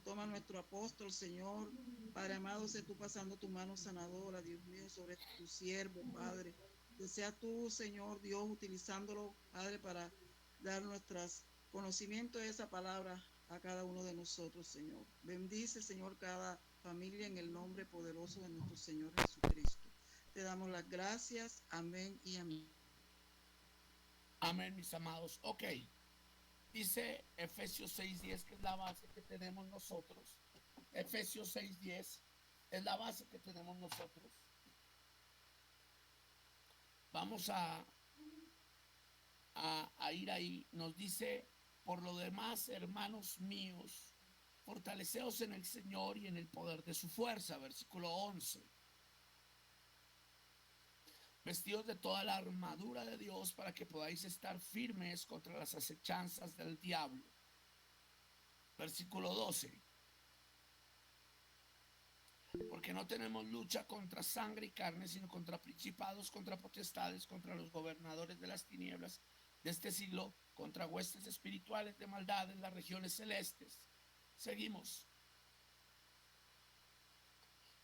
Toma nuestro apóstol, Señor. Padre amado, sé tú pasando tu mano sanadora, Dios mío, sobre tu siervo, Padre. Desea tú, Señor Dios, utilizándolo, Padre, para dar nuestros conocimientos de esa palabra a cada uno de nosotros, Señor. Bendice, Señor, cada familia en el nombre poderoso de nuestro Señor Jesucristo. Te damos las gracias. Amén y amén. Amén, mis amados. Ok, dice Efesios 6:10, que es la base que tenemos nosotros. Efesios 6:10 es la base que tenemos nosotros. Vamos a ir ahí. Nos dice, por lo demás, hermanos míos, fortaleceos en el Señor y en el poder de su fuerza. Versículo 11. Vestidos de toda la armadura de Dios para que podáis estar firmes contra las acechanzas del diablo. Versículo 12. Porque no tenemos lucha contra sangre y carne, sino contra principados, contra potestades, contra los gobernadores de las tinieblas de este siglo, contra huestes espirituales de maldad en las regiones celestes. Seguimos.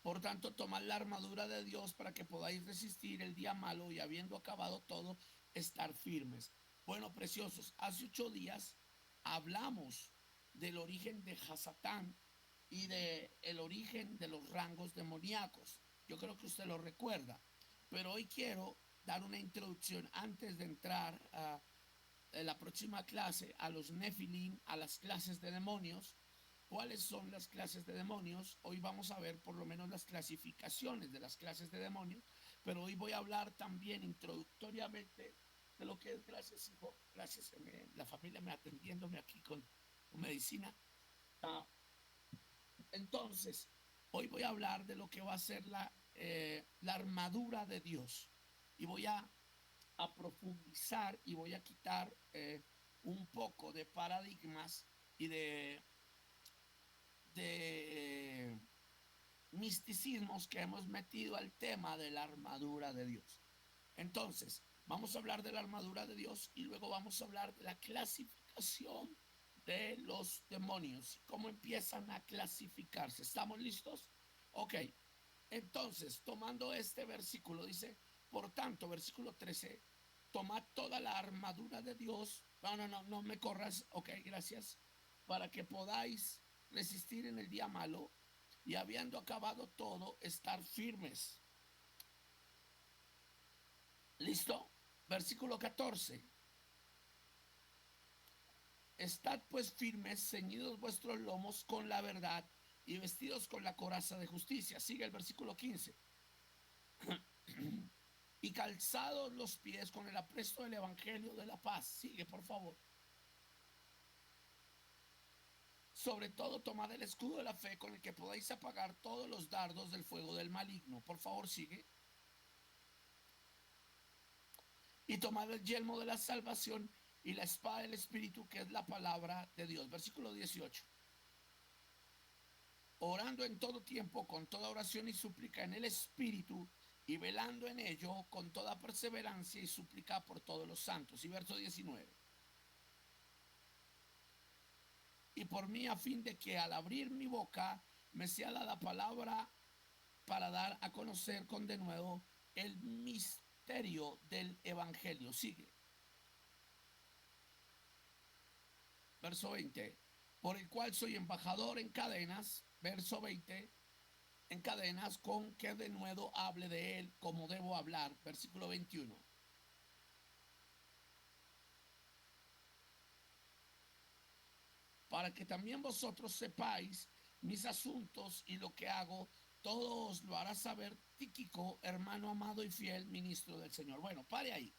Por tanto, tomad la armadura de Dios para que podáis resistir el día malo y habiendo acabado todo, estar firmes. Bueno, preciosos, hace 8 días hablamos del origen de Hasatán y del origen de los rangos demoníacos. Yo creo que usted lo recuerda, pero hoy quiero dar una introducción antes de entrar a la próxima clase a los Nefilim, a las clases de demonios. ¿Cuáles son las clases de demonios? Hoy vamos a ver por lo menos las clasificaciones de las clases de demonios, pero hoy voy a hablar también introductoriamente de lo que es, gracias hijo, gracias, la familia me atendiéndome aquí con medicina. Ah, entonces, hoy voy a hablar de lo que va a ser la armadura de Dios y voy a profundizar y voy a quitar un poco de paradigmas y de misticismos que hemos metido al tema de la armadura de Dios. Entonces, vamos a hablar de la armadura de Dios y luego vamos a hablar de la clasificación de los demonios, cómo empiezan a clasificarse. ¿Estamos listos? Ok, entonces, tomando este versículo, dice, por tanto, versículo 13, tomad toda la armadura de Dios. No me corras. Ok, gracias. Para que podáis resistir en el día malo y habiendo acabado todo, estar firmes. ¿Listo? Versículo 14. Estad pues firmes, ceñidos vuestros lomos con la verdad y vestidos con la coraza de justicia. Sigue el versículo 15. Y calzados los pies con el apresto del evangelio de la paz. Sigue, por favor. Sobre todo tomad el escudo de la fe con el que podáis apagar todos los dardos del fuego del maligno. Por favor, sigue. Y tomad el yelmo de la salvación y la espada del Espíritu, que es la palabra de Dios. Versículo 18. Orando en todo tiempo con toda oración y súplica en el Espíritu y velando en ello con toda perseverancia y súplica por todos los santos. Y verso 19. Y por mí, a fin de que al abrir mi boca me sea dada palabra para dar a conocer con denuedo el misterio del Evangelio. Sigue. Verso 20. Por el cual soy embajador en cadenas. Verso 20. En cadenas, con que de nuevo hable de él como debo hablar. Versículo 21. Para que también vosotros sepáis mis asuntos y lo que hago, todo os lo hará saber Tíquico, hermano amado y fiel ministro del Señor. Bueno, pare ahí.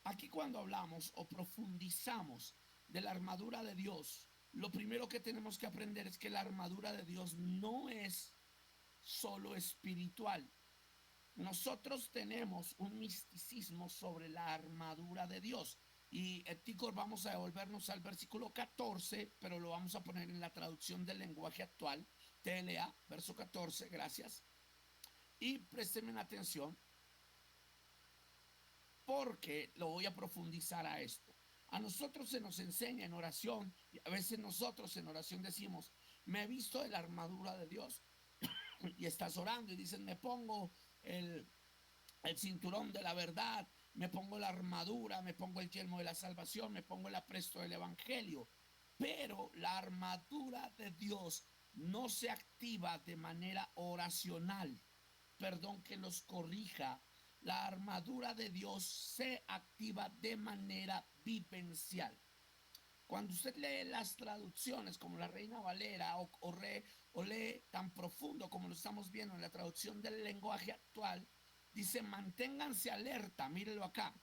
Aquí cuando hablamos o profundizamos de la armadura de Dios, lo primero que tenemos que aprender es que la armadura de Dios no es solo espiritual. Nosotros tenemos un misticismo sobre la armadura de Dios. Y Ticor, vamos a devolvernos al versículo 14, pero lo vamos a poner en la traducción del lenguaje actual. TLA, verso 14, gracias. Y préstenme atención porque lo voy a profundizar a esto. A nosotros se nos enseña en oración, y a veces nosotros en oración decimos, me he visto de la armadura de Dios, y estás orando y dices, me pongo el, el cinturón de la verdad, me pongo la armadura, me pongo el yelmo de la salvación, me pongo el apresto del evangelio. Pero la armadura de Dios no se activa de manera oracional. Perdón que los corrija. La armadura de Dios se activa de manera vivencial. Cuando usted lee las traducciones como la Reina Valera o lee tan profundo como lo estamos viendo en la traducción del lenguaje actual, dice, manténganse alerta, mírelo acá,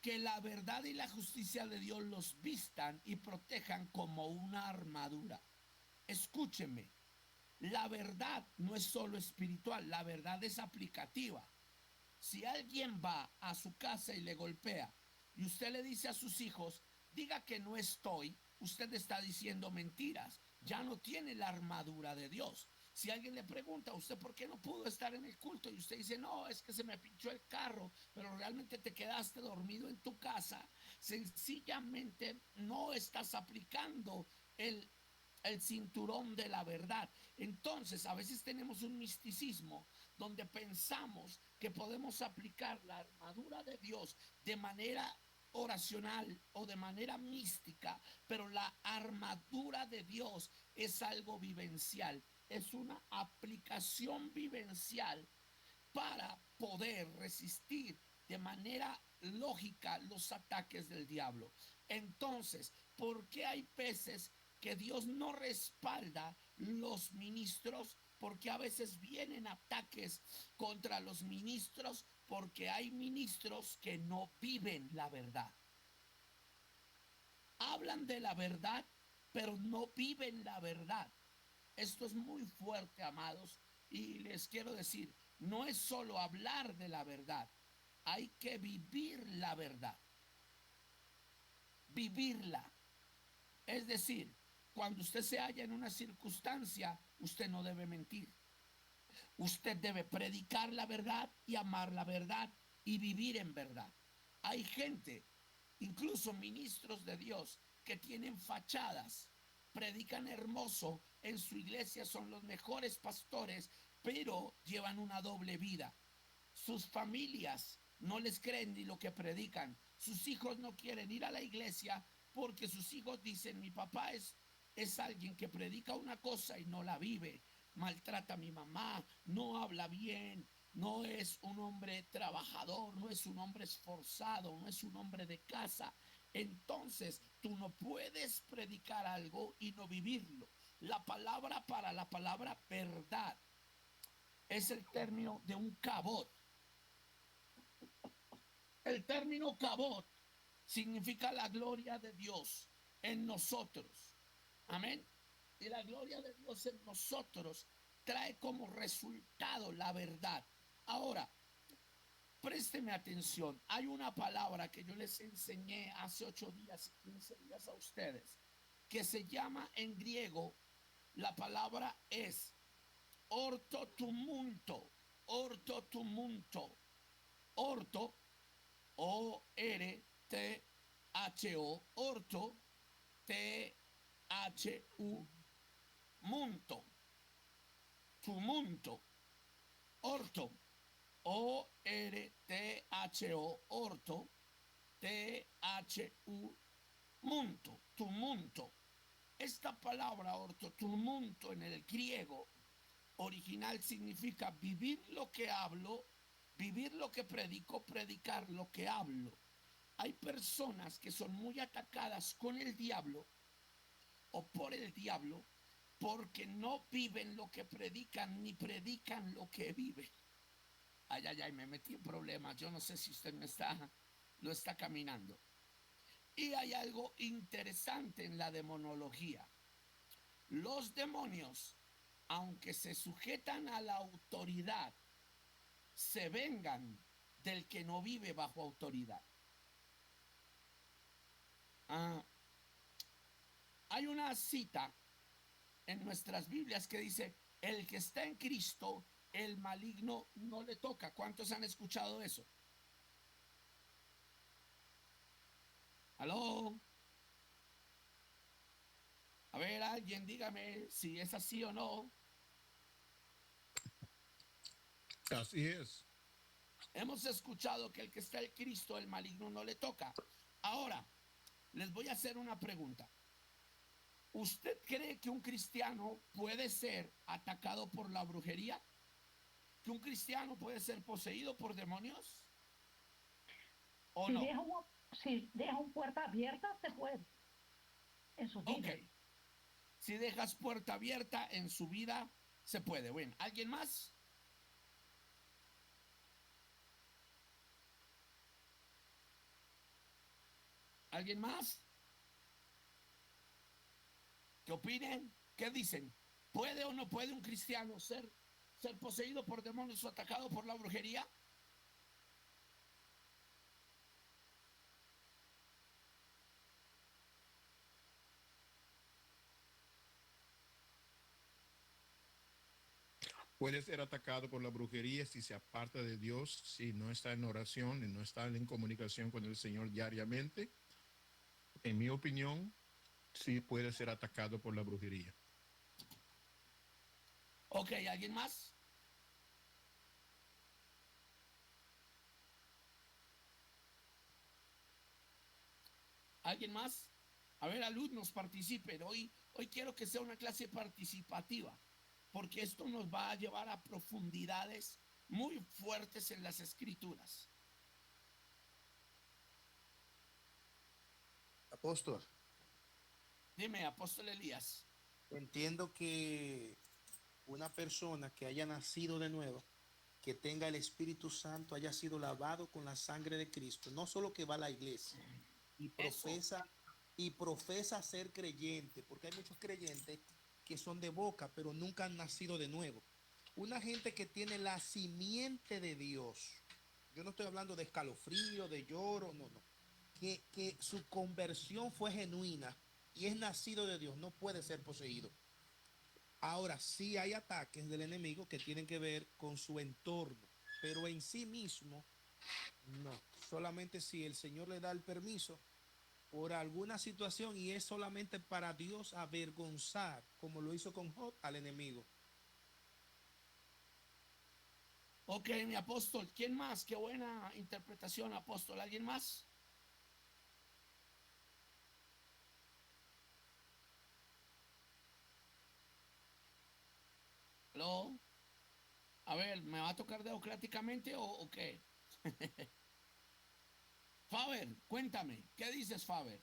que la verdad y la justicia de Dios los vistan y protejan como una armadura. Escúcheme, la verdad no es solo espiritual, la verdad es aplicativa. Si alguien va a su casa y le golpea y usted le dice a sus hijos, diga que no estoy, usted está diciendo mentiras, ya no tiene la armadura de Dios. Si alguien le pregunta a usted por qué no pudo estar en el culto y usted dice, no, es que se me pinchó el carro, pero realmente te quedaste dormido en tu casa, sencillamente no estás aplicando el cinturón de la verdad. Entonces, a veces tenemos un misticismo donde pensamos que podemos aplicar la armadura de Dios de manera oracional o de manera mística, pero la armadura de Dios es algo vivencial, es una aplicación vivencial para poder resistir de manera lógica los ataques del diablo. Entonces, ¿por qué hay veces que Dios no respalda los ministros? Porque a veces vienen ataques contra los ministros, porque hay ministros que no viven la verdad. Hablan de la verdad, pero no viven la verdad. Esto es muy fuerte, amados, y les quiero decir, no es solo hablar de la verdad, hay que vivir la verdad, vivirla. Es decir, cuando usted se halla en una circunstancia, usted no debe mentir. Usted debe predicar la verdad y amar la verdad y vivir en verdad. Hay gente, incluso ministros de Dios, que tienen fachadas, predican hermoso, en su iglesia son los mejores pastores, pero llevan una doble vida. Sus familias no les creen ni lo que predican. Sus hijos no quieren ir a la iglesia porque sus hijos dicen, mi papá es alguien que predica una cosa y no la vive, maltrata a mi mamá, no habla bien, no es un hombre trabajador, no es un hombre esforzado, no es un hombre de casa. Entonces tú no puedes predicar algo y no vivirlo. La palabra para la palabra verdad es el término de un cabot. El término cabot significa la gloria de Dios en nosotros. Amén. Y la gloria de Dios en nosotros trae como resultado la verdad. Ahora, présteme atención. Hay una palabra que yo les enseñé hace 8 días y 15 días a ustedes, que se llama en griego, la palabra es ortotumulto. Ortotumulto. Orto, O-R-T-H-O, orto, T-H-U, munto, tumulto, orto, O-R-T-H-O, orto, T-H-U, munto, tumulto. Esta palabra orto, tumulto en el griego original significa vivir lo que hablo, vivir lo que predico, predicar lo que hablo. Hay personas que son muy atacadas con el diablo o por el diablo porque no viven lo que predican ni predican lo que viven. Ay, ay, ay, me metí en problemas. Yo no sé si usted lo está caminando. Y hay algo interesante en la demonología. Los demonios, aunque se sujetan a la autoridad, se vengan del que no vive bajo autoridad. Hay una cita en nuestras Biblias que dice, el que está en Cristo, el maligno no le toca. ¿Cuántos han escuchado eso? ¿Aló? A ver, alguien dígame si es así o no. Así es. Hemos escuchado que el que está en Cristo, el maligno no le toca. Ahora, les voy a hacer una pregunta. ¿Usted cree que un cristiano puede ser atacado por la brujería? ¿Que un cristiano puede ser poseído por demonios? ¿O Si no? deja, una, si deja una puerta abierta, se puede en sus Ok. vidas. Si dejas puerta abierta en su vida, se puede. Bueno, ¿alguien más? ¿Alguien más? ¿Qué opinen? ¿Qué dicen? ¿Puede o no puede un cristiano ser poseído por demonios o atacado por la brujería? Puede ser atacado por la brujería si se aparta de Dios, si no está en oración y no está en comunicación con el Señor diariamente. En mi opinión, sí puede ser atacado por la brujería. Ok, ¿alguien más? ¿Alguien más? A ver, alumnos, participen. Hoy quiero que sea una clase participativa, porque esto nos va a llevar a profundidades muy fuertes en las escrituras. Apóstol, Dime, apóstol Elías. entiendo que una persona que haya nacido de nuevo, que tenga el Espíritu Santo, haya sido lavado con la sangre de Cristo, no solo que va a la iglesia y Eso. profesa ser creyente, porque hay muchos creyentes que son de boca, pero nunca han nacido de nuevo. Una gente que tiene la simiente de Dios, yo no estoy hablando de escalofrío, de lloro, no, no, que su conversión fue genuina y es nacido de Dios, no puede ser poseído. Ahora, sí hay ataques del enemigo que tienen que ver con su entorno, pero en sí mismo, no. Solamente si el Señor le da el permiso por alguna situación y es solamente para Dios avergonzar, como lo hizo con Job, al enemigo. Ok, mi apóstol. ¿Quién más? Qué buena interpretación, apóstol. ¿Alguien más? ¿Aló? A ver, ¿me va a tocar democráticamente o qué? Faber, cuéntame, ¿qué dices, Faber?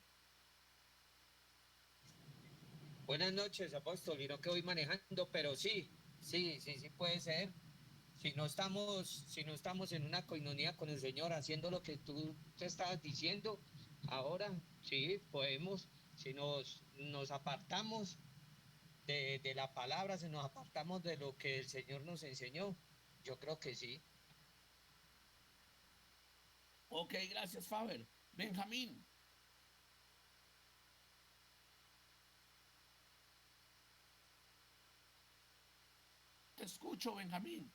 Buenas noches, apóstol. Y no que voy manejando, pero sí puede ser. Si no estamos en una coinonía con el Señor haciendo lo que tú te estabas diciendo, ahora sí podemos. Si nos apartamos de la palabra, si nos apartamos de lo que el Señor nos enseñó, yo creo que sí. Ok, gracias, Faber. Benjamín, te escucho, Benjamín.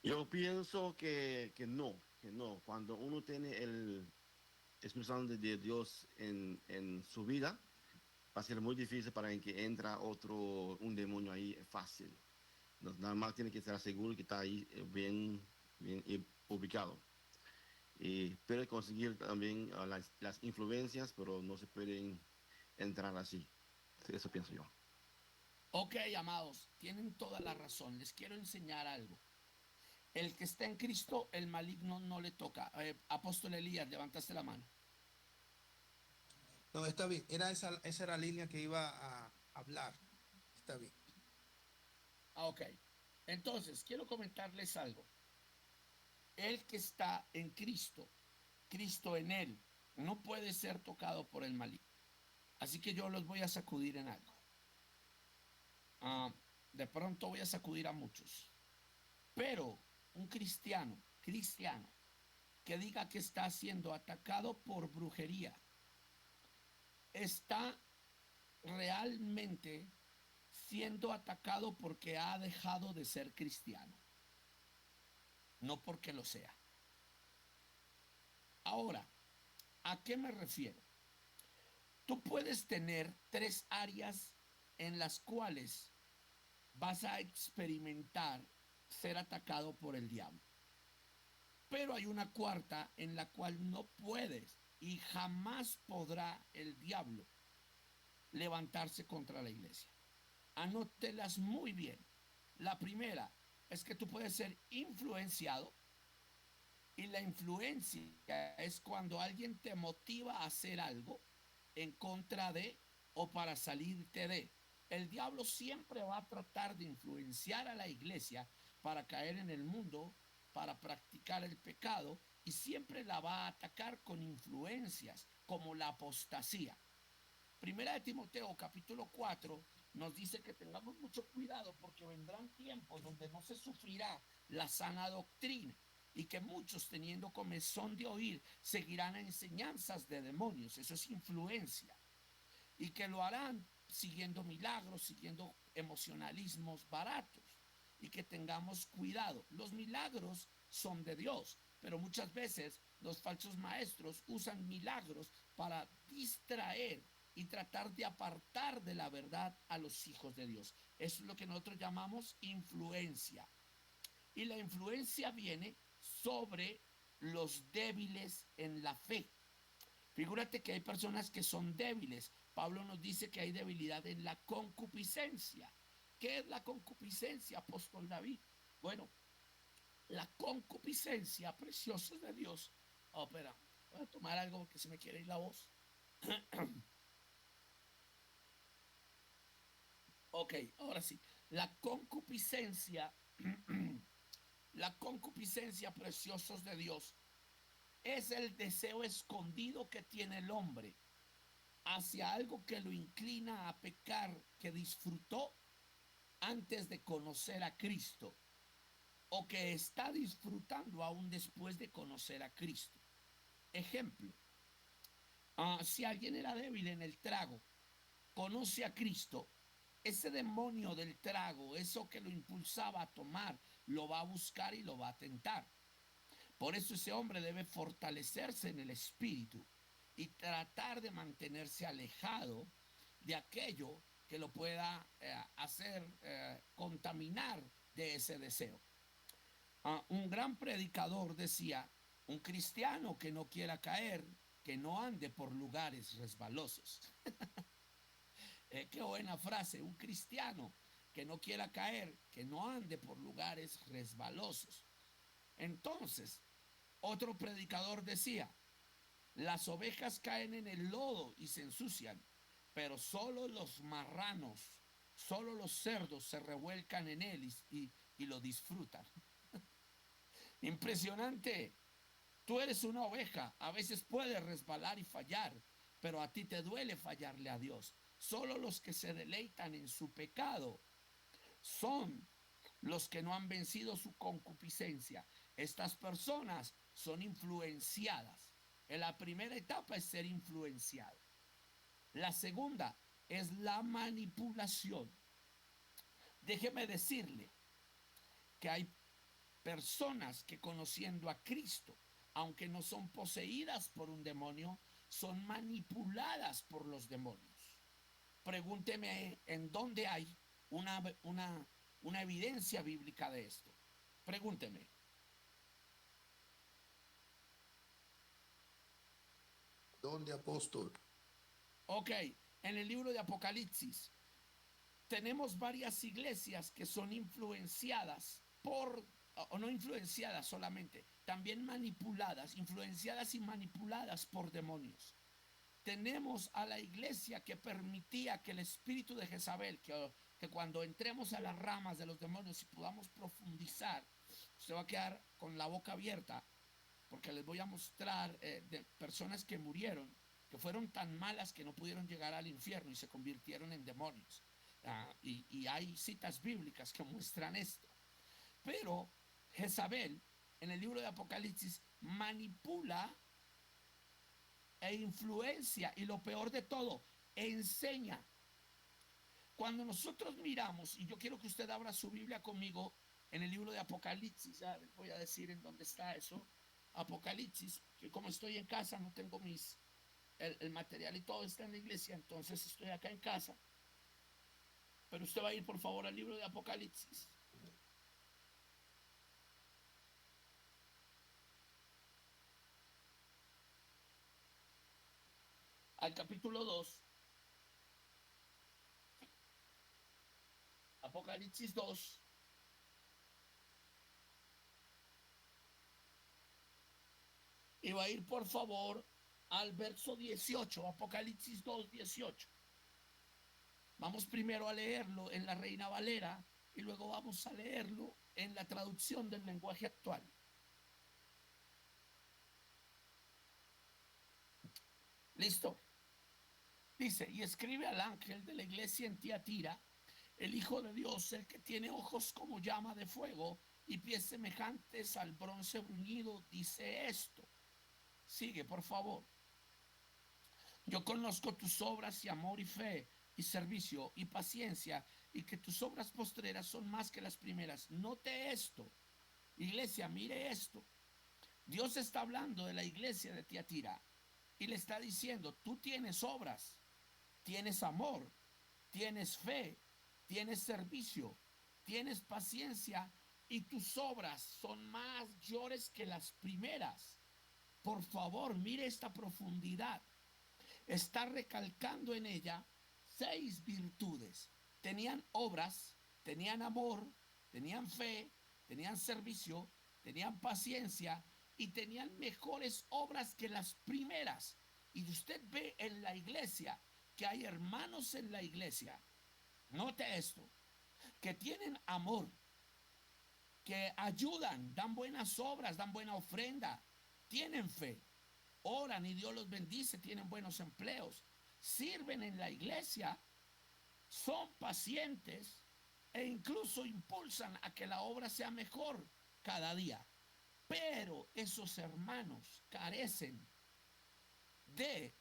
Yo pienso que no. Cuando uno tiene el Espíritu Santo de Dios en su vida, va a ser muy difícil para el que entra un demonio ahí fácil. Nada más tiene que estar seguro que está ahí bien ubicado. Y puede conseguir también las influencias, pero no se pueden entrar así. Eso pienso yo. Ok, amados, tienen toda la razón. Les quiero enseñar algo. El que está en Cristo, el maligno no le toca. Apóstol Elías, levantaste la mano. No, está bien. Esa era la línea que iba a hablar. Está bien. Ah, ok. Entonces, quiero comentarles algo. El que está en Cristo, Cristo en él, no puede ser tocado por el maligno. Así que yo los voy a sacudir en algo. De pronto voy a sacudir a muchos. Pero un cristiano, que diga que está siendo atacado por brujería, está realmente siendo atacado porque ha dejado de ser cristiano, no porque lo sea. Ahora, ¿a qué me refiero? Tú puedes tener 3 áreas en las cuales vas a experimentar ser atacado por el diablo. Pero hay una cuarta en la cual no puedes y jamás podrá el diablo levantarse contra la iglesia. Anótelas muy bien. La primera es que tú puedes ser influenciado, y la influencia es cuando alguien te motiva a hacer algo en contra de o para salirte de. El diablo siempre va a tratar de influenciar a la iglesia para caer en el mundo, para practicar el pecado, y siempre la va a atacar con influencias como la apostasía. Primera de Timoteo capítulo 4 nos dice que tengamos mucho cuidado porque vendrán tiempos donde no se sufrirá la sana doctrina, y que muchos, teniendo comezón de oír, seguirán a enseñanzas de demonios. Eso es influencia. Y que lo harán siguiendo milagros, siguiendo emocionalismos baratos. Y que tengamos cuidado. Los milagros son de Dios, pero muchas veces los falsos maestros usan milagros para distraer y tratar de apartar de la verdad a los hijos de Dios. Eso es lo que nosotros llamamos influencia. Y la influencia viene sobre los débiles en la fe. Figúrate que hay personas que son débiles. Pablo nos dice que hay debilidad en la concupiscencia. ¿Qué es la concupiscencia, apóstol David? Bueno, la concupiscencia, preciosos de Dios. Oh, espera, voy a tomar algo porque se me quiere ir la voz. Ok, ahora sí. La concupiscencia, la concupiscencia, preciosos de Dios, es el deseo escondido que tiene el hombre hacia algo que lo inclina a pecar, que disfrutó antes de conocer a Cristo, o que está disfrutando aún después de conocer a Cristo. Ejemplo, si alguien era débil en el trago, conoce a Cristo, ese demonio del trago, eso que lo impulsaba a tomar, lo va a buscar y lo va a tentar. Por eso ese hombre debe fortalecerse en el espíritu y tratar de mantenerse alejado de aquello que lo pueda hacer contaminar de ese deseo. Un gran predicador decía: un cristiano que no quiera caer, que no ande por lugares resbalosos. Qué buena frase. Un cristiano que no quiera caer, que no ande por lugares resbalosos. Entonces, otro predicador decía: las ovejas caen en el lodo y se ensucian, pero solo los marranos, solo los cerdos se revuelcan en él y lo disfrutan. Impresionante. Tú eres una oveja, a veces puedes resbalar y fallar, pero a ti te duele fallarle a Dios. Solo los que se deleitan en su pecado son los que no han vencido su concupiscencia. Estas personas son influenciadas. En la primera etapa es ser influenciado. La segunda es la manipulación. Déjeme decirle que hay personas que, conociendo a Cristo, aunque no son poseídas por un demonio, son manipuladas por los demonios. Pregúnteme en dónde hay una evidencia bíblica de esto. Pregúnteme. ¿Dónde, apóstol? Ok, en el libro de Apocalipsis tenemos varias iglesias que son influenciadas por, o no influenciadas solamente, también manipuladas, influenciadas y manipuladas por demonios. Tenemos a la iglesia que permitía que el espíritu de Jezabel, que cuando entremos a las ramas de los demonios y podamos profundizar, se va a quedar con la boca abierta, porque les voy a mostrar de personas que murieron, que fueron tan malas que no pudieron llegar al infierno y se convirtieron en demonios. Y hay citas bíblicas que muestran esto. Pero Jezabel, en el libro de Apocalipsis, manipula e influencia, y lo peor de todo, enseña. Cuando nosotros miramos, y yo quiero que usted abra su Biblia conmigo en el libro de Apocalipsis, ya les voy a decir en dónde está eso. Apocalipsis, que como estoy en casa, no tengo el material y todo está en la iglesia, entonces estoy acá en casa. Pero usted va a ir por favor al libro de Apocalipsis. Al capítulo 2. Apocalipsis 2. Y va a ir por favor al verso 18, Apocalipsis 2, 18. Vamos primero a leerlo en la Reina Valera y luego vamos a leerlo en la traducción del lenguaje actual. ¿Listo? Dice, y escribe al ángel de la iglesia en Tiatira, el Hijo de Dios, el que tiene ojos como llama de fuego y pies semejantes al bronce bruñido, dice esto. Sigue, por favor. Yo conozco tus obras y amor y fe y servicio y paciencia, y que tus obras postreras son más que las primeras. Note esto. Iglesia, mire esto. Dios está hablando de la iglesia de Tiatira y le está diciendo, tú tienes obras, tienes amor, tienes fe, tienes servicio, tienes paciencia, y tus obras son mayores que las primeras. Por favor, mire esta profundidad. Está recalcando en ella 6 virtudes. Tenían obras, tenían amor, tenían fe, tenían servicio, tenían paciencia y tenían mejores obras que las primeras. Y usted ve en la iglesia que hay hermanos en la iglesia, note esto, que tienen amor, que ayudan, dan buenas obras, dan buena ofrenda, tienen fe, oran y Dios los bendice, tienen buenos empleos, sirven en la iglesia, son pacientes e incluso impulsan a que la obra sea mejor cada día. Pero esos hermanos carecen de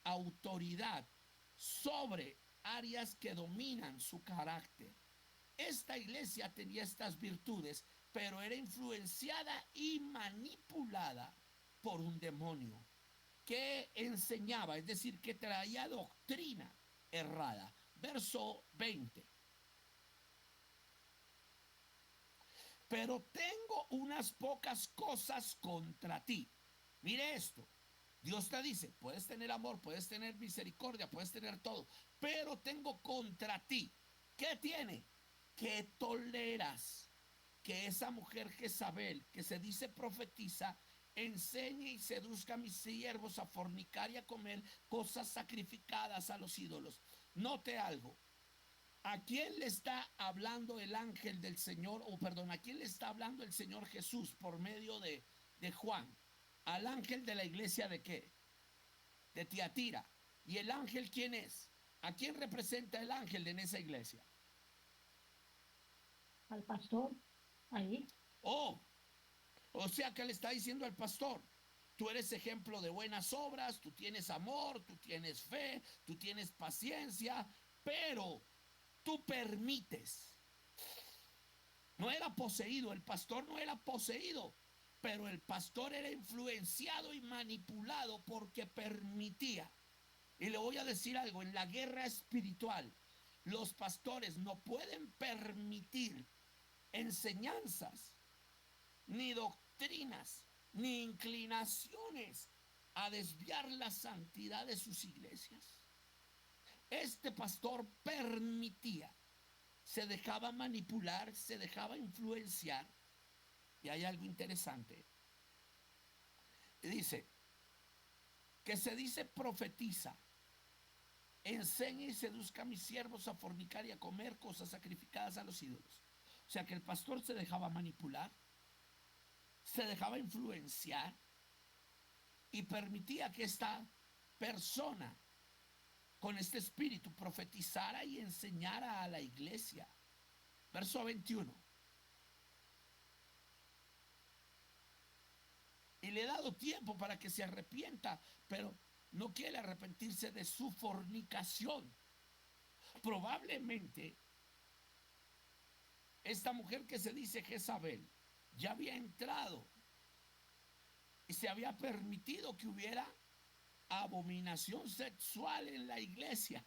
autoridad sobre áreas que dominan su carácter. Esta iglesia tenía estas virtudes, pero era influenciada y manipulada por un demonio que enseñaba, es decir, que traía doctrina errada. Verso 20. Pero tengo unas pocas cosas contra ti. Mire esto. Dios te dice, puedes tener amor, puedes tener misericordia, puedes tener todo, pero tengo contra ti. ¿Qué tiene? Que toleras que esa mujer Jezabel, que se dice profetiza, enseñe y seduzca a mis siervos a fornicar y a comer cosas sacrificadas a los ídolos. Note algo. ¿A quién le está hablando el ángel del Señor? O perdón, ¿a quién le está hablando el Señor Jesús por medio de Juan? Al ángel de la iglesia ¿de qué? De Tiatira. ¿Y el ángel quién es? ¿A quién representa el ángel en esa iglesia? Al pastor, ahí. Oh, o sea que le está diciendo al pastor, tú eres ejemplo de buenas obras, tú tienes amor, tú tienes fe, tú tienes paciencia, pero tú permites. No era poseído, el pastor no era poseído, pero el pastor era influenciado y manipulado porque permitía. Y le voy a decir algo, en la guerra espiritual, los pastores no pueden permitir enseñanzas, ni doctrinas, ni inclinaciones a desviar la santidad de sus iglesias. Este pastor permitía, se dejaba manipular, se dejaba influenciar. Y hay algo interesante. Dice que se dice profetiza, enseña y seduzca a mis siervos a fornicar y a comer cosas sacrificadas a los ídolos. O sea que el pastor se dejaba manipular, se dejaba influenciar y permitía que esta persona con este espíritu profetizara y enseñara a la iglesia. Verso 21. Y le he dado tiempo para que se arrepienta, pero no quiere arrepentirse de su fornicación. probablemente esta mujer que se dice Jezabel ya había entrado y se había permitido que hubiera abominación sexual en la iglesia.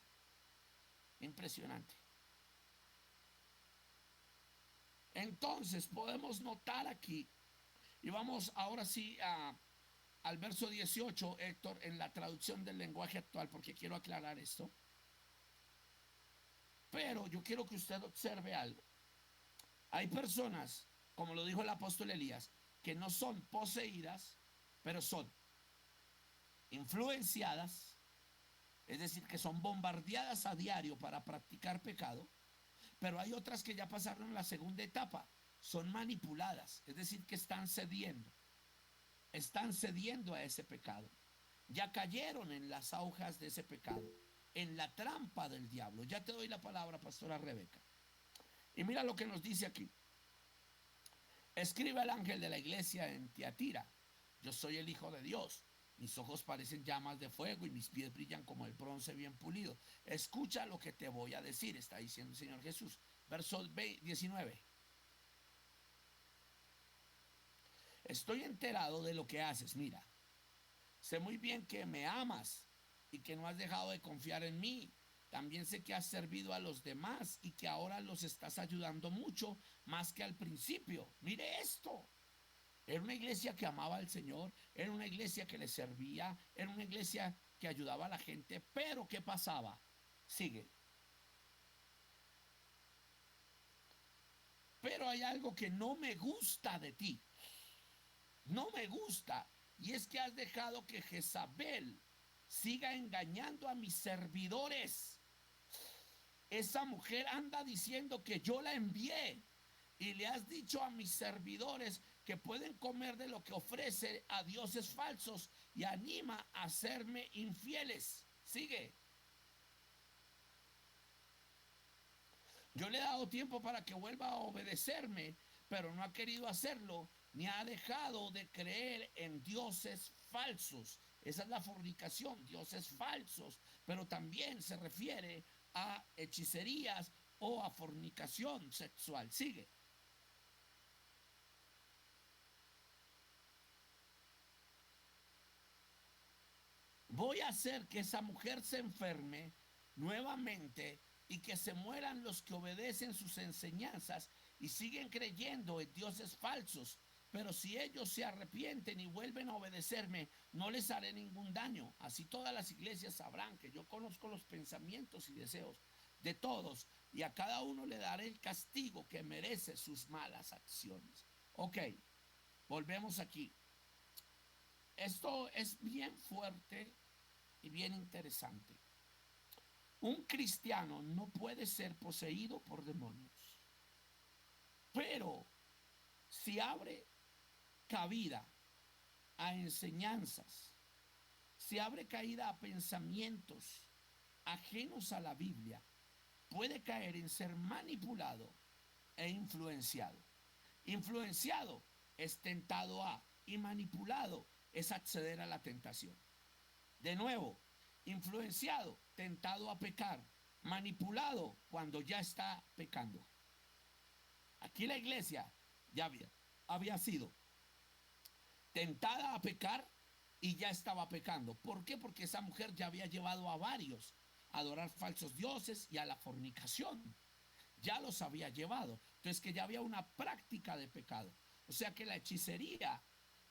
Impresionante. Entonces podemos notar aquí, y vamos ahora sí al verso 18, Héctor, en la traducción del lenguaje actual, porque quiero aclarar esto. Pero yo quiero que usted observe algo. Hay personas, como lo dijo el apóstol Elías, que no son poseídas, pero son influenciadas, es decir, que son bombardeadas a diario para practicar pecado. Pero hay otras que ya pasaron la segunda etapa, son manipuladas, es decir, que están cediendo a ese pecado. Ya cayeron en las agujas de ese pecado, en la trampa del diablo. Ya te doy la palabra, pastora Rebeca. Y mira lo que nos dice aquí. Escribe al ángel de la iglesia en Tiatira: yo soy el Hijo de Dios. Mis ojos parecen llamas de fuego y mis pies brillan como el bronce bien pulido. Escucha lo que te voy a decir, está diciendo el Señor Jesús. Verso 19. Estoy enterado de lo que haces, mira. Sé muy bien que me amas y que no has dejado de confiar en mí. También sé que has servido a los demás y que ahora los estás ayudando mucho más que al principio. Mire esto. Era una iglesia que amaba al Señor, era una iglesia que le servía, era una iglesia que ayudaba a la gente, pero ¿qué pasaba? Sigue. Pero hay algo que no me gusta de ti. No me gusta. Y es que has dejado que Jezabel siga engañando a mis servidores. Esa mujer anda diciendo que yo la envié. Y le has dicho a mis servidores que pueden comer de lo que ofrece a dioses falsos y anima a hacerme infieles. Sigue. Yo le he dado tiempo para que vuelva a obedecerme, pero no ha querido hacerlo, ni ha dejado de creer en dioses falsos. Esa es la fornicación, dioses falsos, pero también se refiere a hechicerías o a fornicación sexual. Sigue. Voy a hacer que esa mujer se enferme nuevamente y que se mueran los que obedecen sus enseñanzas y siguen creyendo en dioses falsos. Pero si ellos se arrepienten y vuelven a obedecerme, no les haré ningún daño. Así todas las iglesias sabrán que yo conozco los pensamientos y deseos de todos, y a cada uno le daré el castigo que merece sus malas acciones. Ok, volvemos aquí. Esto es bien fuerte y bien interesante. Un cristiano no puede ser poseído por demonios, pero si abre cabida a enseñanzas, si abre caída a pensamientos ajenos a la Biblia, puede caer en ser manipulado e influenciado. Influenciado es tentado a, y manipulado es acceder a la tentación. De nuevo, influenciado, tentado a pecar, manipulado cuando ya está pecando. Aquí la iglesia ya había sido tentada a pecar y ya estaba pecando. ¿Por qué? Porque esa mujer ya había llevado a varios a adorar falsos dioses y a la fornicación. Ya los había llevado. Entonces que ya había una práctica de pecado. O sea que la hechicería,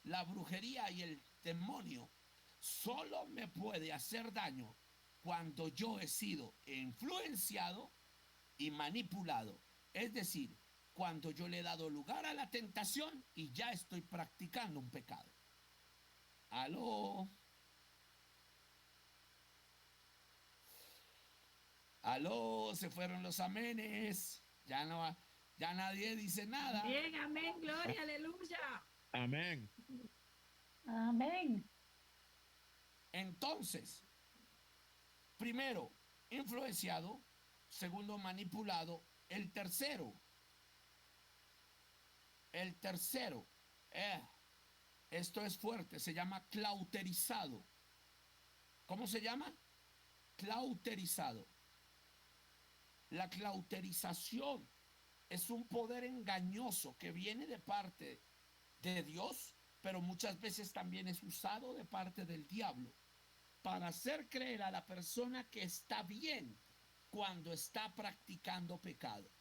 la brujería y el demonio solo me puede hacer daño cuando yo he sido influenciado y manipulado. Es decir, cuando yo le he dado lugar a la tentación y ya estoy practicando un pecado. ¿Aló? ¿Aló? Se fueron los amenes. Ya nadie dice nada. Bien, amén, gloria, aleluya. Amén. Amén. Entonces, primero, influenciado. Segundo, manipulado. El tercero, esto es fuerte, se llama clauterizado. ¿Cómo se llama? Clauterizado. La cauterización es un poder engañoso que viene de parte de Dios, pero muchas veces también es usado de parte del diablo para hacer creer a la persona que está bien cuando está practicando pecado.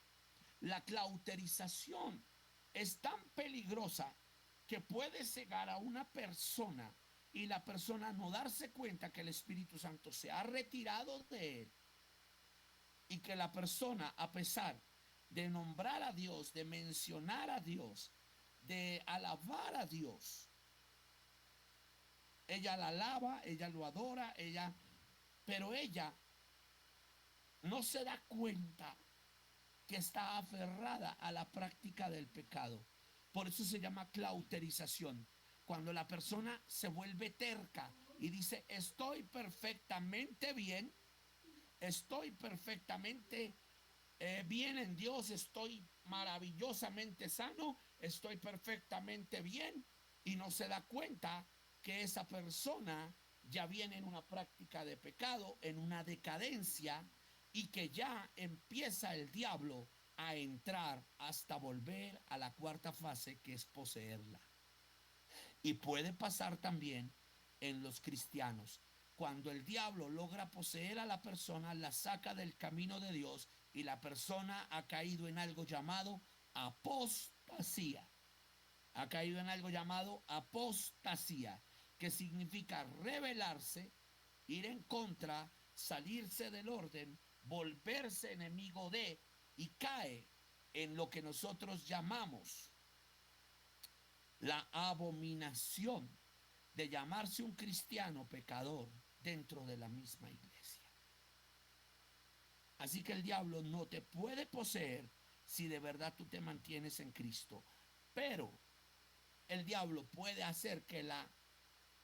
La cauterización es tan peligrosa que puede cegar a una persona y la persona no darse cuenta que el Espíritu Santo se ha retirado de él y que la persona, a pesar de nombrar a Dios, de mencionar a Dios, de alabar a Dios, ella la alaba, ella lo adora, pero ella no se da cuenta que está aferrada a la práctica del pecado. Por eso se llama cauterización. Cuando la persona se vuelve terca y dice, estoy perfectamente bien, estoy perfectamente bien en Dios, estoy maravillosamente sano, estoy perfectamente bien, y no se da cuenta que esa persona ya viene en una práctica de pecado, en una decadencia, y que ya empieza el diablo a entrar hasta volver a la cuarta fase, que es poseerla. Y puede pasar también en los cristianos. Cuando el diablo logra poseer a la persona, la saca del camino de Dios y la persona ha caído en algo llamado apostasía. Ha caído en algo llamado apostasía, que significa rebelarse, ir en contra, salirse del orden, volverse enemigo de, y cae en lo que nosotros llamamos la abominación de llamarse un cristiano pecador dentro de la misma iglesia. Así que el diablo no te puede poseer si de verdad tú te mantienes en Cristo, pero el diablo puede hacer que la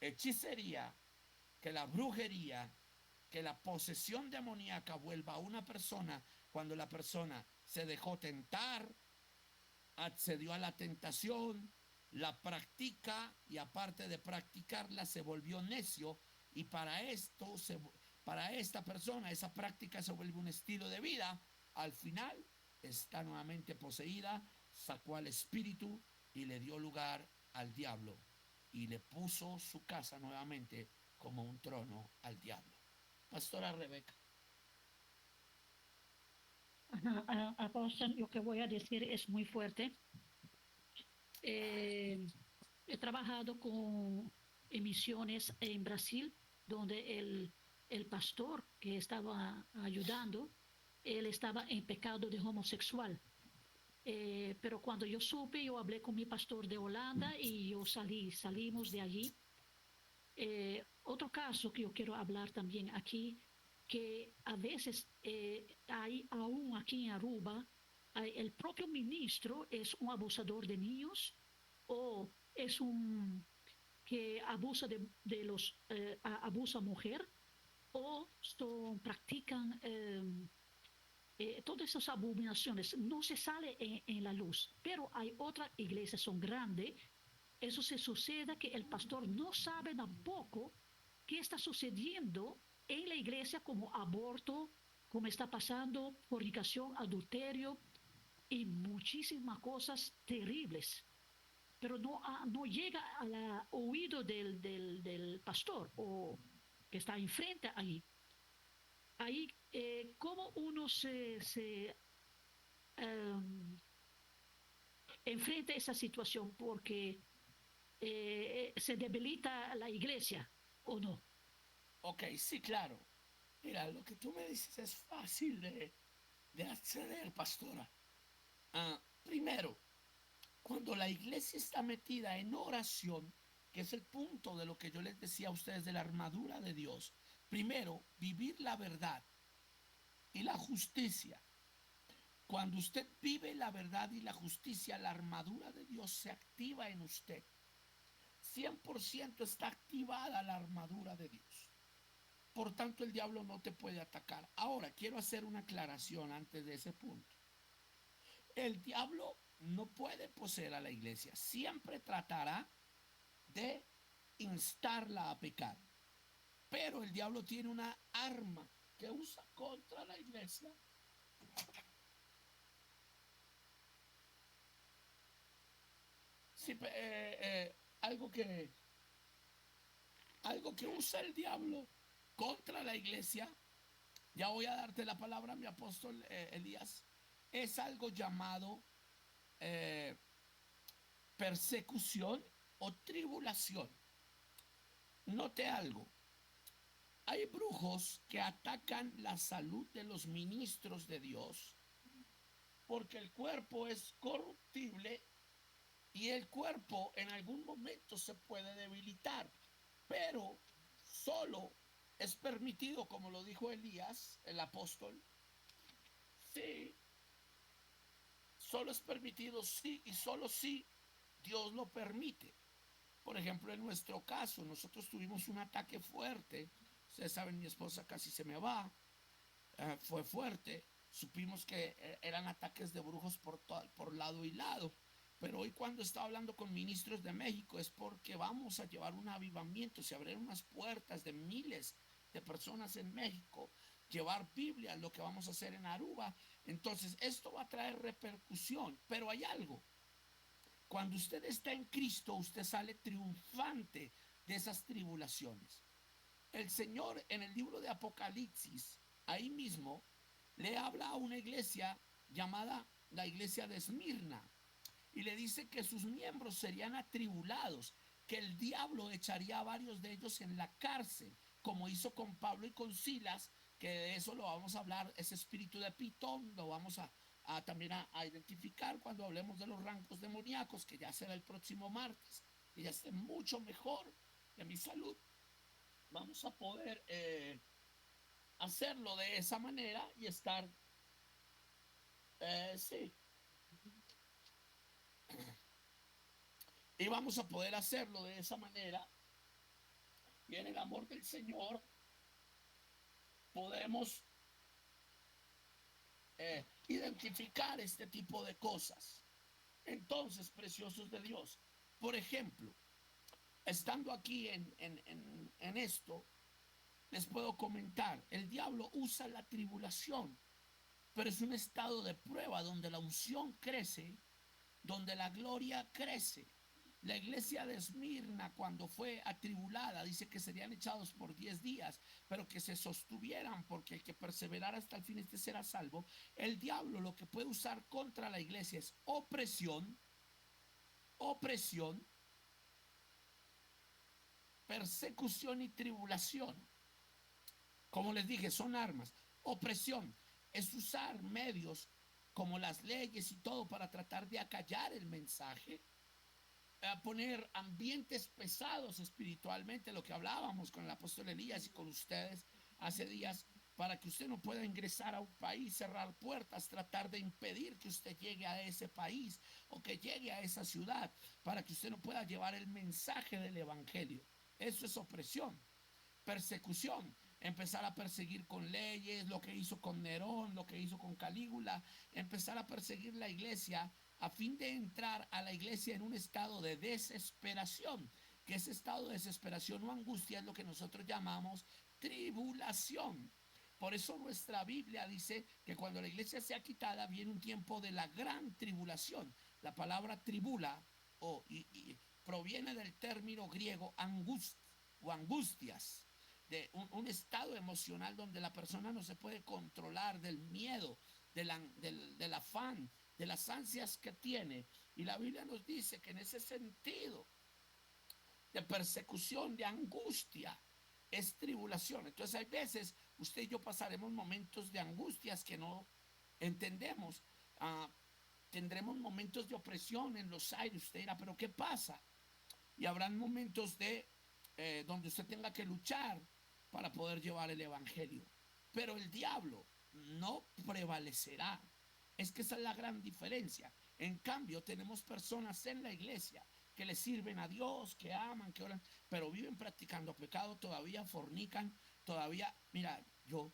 hechicería, que la brujería, que la posesión demoníaca vuelva a una persona cuando la persona se dejó tentar, accedió a la tentación, la practica y aparte de practicarla se volvió necio, y para esta persona esa práctica se vuelve un estilo de vida. Al final está nuevamente poseída, sacó al espíritu y le dio lugar al diablo y le puso su casa nuevamente como un trono al diablo. Pastora Rebeca. Apóstol, lo que voy a decir es muy fuerte. He trabajado con emisiones en Brasil, donde el pastor que estaba ayudando, él estaba en pecado de homosexual. Pero cuando yo supe, yo hablé con mi pastor de Holanda y yo salimos de allí. Otro caso que yo quiero hablar también aquí, que a veces hay aún aquí en Aruba, el propio ministro es un abusador de niños o es un que abusa de los abusa mujer o practican todas esas abominaciones. No se sale en la luz, pero hay otras iglesias son grandes. Eso se sucede que el pastor no sabe tampoco qué está sucediendo en la iglesia, como aborto, como está pasando fornicación, adulterio y muchísimas cosas terribles. Pero no llega al oído del pastor o que está enfrente ahí. Ahí, cómo uno enfrenta esa situación, porque se debilita la iglesia, ¿o no? Ok, sí, claro. Mira, lo que tú me dices es fácil de acceder, pastora. Primero, cuando la iglesia está metida en oración, que es el punto de lo que yo les decía a ustedes de la armadura de Dios, primero, vivir la verdad y la justicia. Cuando usted vive la verdad y la justicia, la armadura de Dios se activa en usted. 100% está activada la armadura de Dios. Por tanto, el diablo no te puede atacar. Ahora, quiero hacer una aclaración antes de ese punto. El diablo no puede poseer a la iglesia. Siempre tratará de instarla a pecar. Pero el diablo tiene una arma que usa contra la iglesia Sí, algo que usa el diablo contra la iglesia, ya voy a darte la palabra, mi apóstol Elías, es algo llamado eh, persecución o tribulación. Note algo, hay brujos que atacan la salud de los ministros de Dios porque el cuerpo es corruptible y el cuerpo en algún momento se puede debilitar, pero solo es permitido, como lo dijo Elías, el apóstol, sí, solo es permitido sí y solo sí Dios lo permite. Por ejemplo, en nuestro caso, nosotros tuvimos un ataque fuerte. Ustedes saben, mi esposa casi se me va. Fue fuerte. Supimos que eran ataques de brujos por lado y lado. Pero hoy cuando estaba hablando con ministros de México es porque vamos a llevar un avivamiento. Se abrieron unas puertas de miles de personas en México. Llevar Biblia, lo que vamos a hacer en Aruba. Entonces, esto va a traer repercusión. Pero hay algo. Cuando usted está en Cristo, usted sale triunfante de esas tribulaciones. El Señor en el libro de Apocalipsis, ahí mismo, le habla a una iglesia llamada la iglesia de Esmirna y le dice que sus miembros serían atribulados, que el diablo echaría a varios de ellos en la cárcel, como hizo con Pablo y con Silas, que de eso lo vamos a hablar, ese espíritu de Pitón, lo vamos también a identificar cuando hablemos de los rangos demoníacos, que ya será el próximo martes, que ya esté mucho mejor de mi salud. Vamos a poder hacerlo de esa manera y estar, sí, y vamos a poder hacerlo de esa manera y en el amor del Señor podemos identificar este tipo de cosas. Entonces, preciosos de Dios, por ejemplo, estando aquí en esto, les puedo comentar, el diablo usa la tribulación, pero es un estado de prueba donde la unción crece, donde la gloria crece. La iglesia de Esmirna, cuando fue atribulada, dice que serían echados por 10 días, pero que se sostuvieran, porque el que perseverara hasta el fin este será salvo. El diablo lo que puede usar contra la iglesia es opresión, persecución y tribulación. Como les dije, son armas. Opresión es usar medios como las leyes y todo para tratar de acallar el mensaje, a poner ambientes pesados espiritualmente, lo que hablábamos con el apóstol Elías y con ustedes hace días, para que usted no pueda ingresar a un país, cerrar puertas, tratar de impedir que usted llegue a ese país o que llegue a esa ciudad, para que usted no pueda llevar el mensaje del evangelio. Eso es opresión. Persecución, empezar a perseguir con leyes, lo que hizo con Nerón, lo que hizo con Calígula, empezar a perseguir la iglesia a fin de entrar a la iglesia en un estado de desesperación, que ese estado de desesperación o angustia es lo que nosotros llamamos tribulación. Por eso nuestra Biblia dice que cuando la iglesia sea quitada viene un tiempo de la gran tribulación. La palabra tribula proviene del término griego o angustias, de un estado emocional donde la persona no se puede controlar del miedo, del afán, de las ansias que tiene. Y la Biblia nos dice que en ese sentido de persecución, de angustia, es tribulación. Entonces hay veces usted y yo pasaremos momentos de angustias que no entendemos. Tendremos momentos de opresión en los aires. Usted dirá, pero ¿qué pasa? Y habrán momentos donde usted tenga que luchar para poder llevar el evangelio. Pero el diablo no prevalecerá. Es que esa es la gran diferencia. En cambio, tenemos personas en la iglesia que le sirven a Dios, que aman, que oran, pero viven practicando pecado, todavía fornican, todavía, mira, yo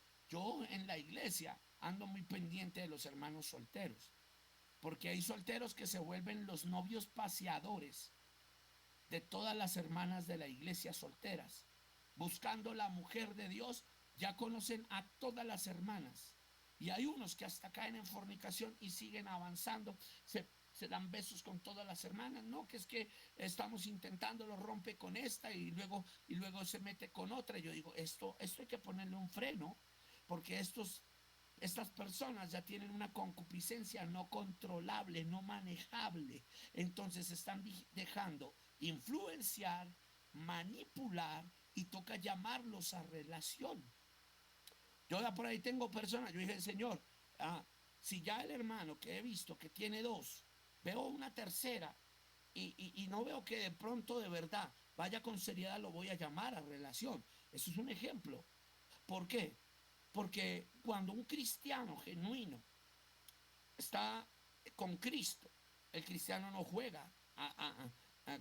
en la iglesia ando muy pendiente de los hermanos solteros, porque hay solteros que se vuelven los novios paseadores de todas las hermanas de la iglesia solteras. Buscando la mujer de Dios, ya conocen a todas las hermanas. Y hay unos que hasta caen en fornicación y siguen avanzando. se dan besos con todas las hermanas, no, que es que estamos intentando, lo rompe con esta y luego se mete con otra. Yo digo, esto hay que ponerle un freno, porque estas personas ya tienen una concupiscencia no controlable, no manejable. Entonces están dejando influenciar, manipular y toca llamarlos a relación. Yo ya por ahí tengo personas, yo dije, Señor, si ya el hermano que he visto que tiene dos, veo una tercera y no veo que de pronto de verdad vaya con seriedad, lo voy a llamar a relación. Eso es un ejemplo. ¿Por qué? Porque cuando un cristiano genuino está con Cristo, el cristiano no juega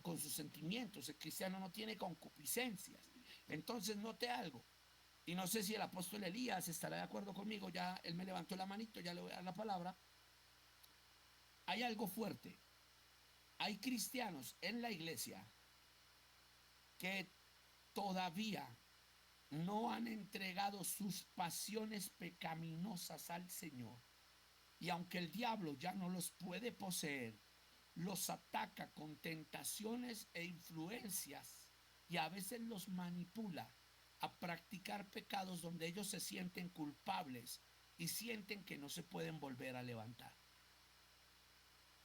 con sus sentimientos, el cristiano no tiene concupiscencias. Entonces note algo, y no sé si el apóstol Elías estará de acuerdo conmigo, ya él me levantó la manito, ya le voy a dar la palabra. Hay algo fuerte, hay cristianos en la iglesia que todavía no han entregado sus pasiones pecaminosas al Señor. Y aunque el diablo ya no los puede poseer, los ataca con tentaciones e influencias y a veces los manipula a practicar pecados donde ellos se sienten culpables y sienten que no se pueden volver a levantar.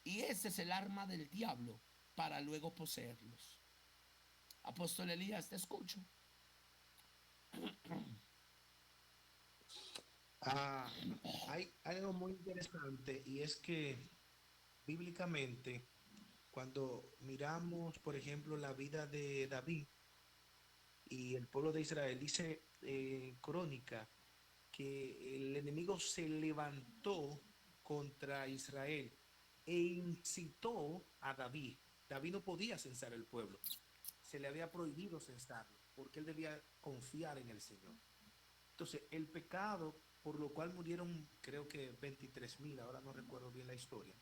Y ese es el arma del diablo para luego poseerlos. Apóstol Elías, te escucho. Hay algo muy interesante y es que bíblicamente, cuando miramos, por ejemplo, la vida de David y el pueblo de Israel, dice Crónica que el enemigo se levantó contra Israel e incitó a David. David no podía censar el pueblo, se le había prohibido censarlo porque él debía confiar en el Señor. Entonces, el pecado por lo cual murieron, creo que 23,000, ahora no recuerdo bien la historia,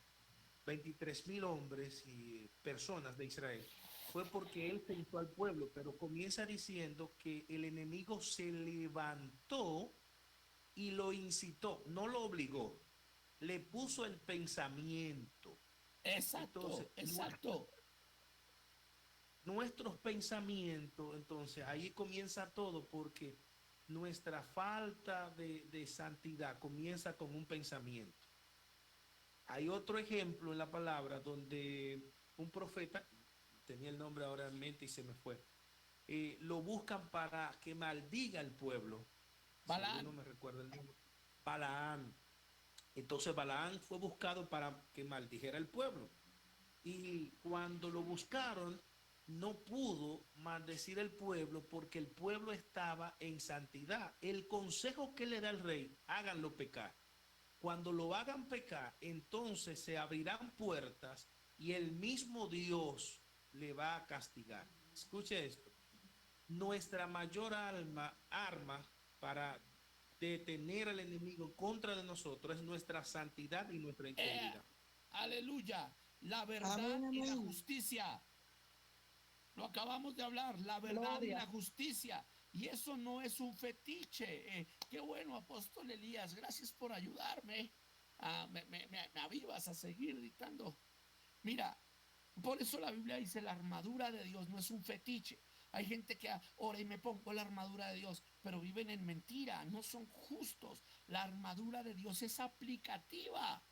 23,000 hombres y personas de Israel, fue porque él tentó al pueblo, pero comienza diciendo que el enemigo se levantó y lo incitó, no lo obligó, le puso el pensamiento. Entonces, Exacto. nuestros pensamientos, entonces ahí comienza todo, porque nuestra falta de santidad comienza con un pensamiento. Hay otro ejemplo en la palabra donde un profeta, tenía el nombre ahora en mente y se me fue, lo buscan para que maldiga al pueblo. Balaam. No me recuerdo el nombre. Balaam. Entonces Balaam fue buscado para que maldijera al pueblo. Y cuando lo buscaron, no pudo maldecir el pueblo porque el pueblo estaba en santidad. El consejo que le da el rey, háganlo pecar. Cuando lo hagan pecar, entonces se abrirán puertas y el mismo Dios le va a castigar. Escuche esto. Nuestra mayor arma para detener al enemigo contra de nosotros es nuestra santidad y nuestra integridad. Aleluya. La verdad Amén, y la amén. justicia. Lo acabamos de hablar, la verdad Gloria. y la justicia. Y eso no es un fetiche. Qué bueno, apóstol Elías. Gracias por ayudarme. Me avivas a seguir dictando. Mira, por eso la Biblia dice la armadura de Dios no es un fetiche. Hay gente que ora y me pongo la armadura de Dios, pero viven en mentira, no son justos. La armadura de Dios es aplicativa.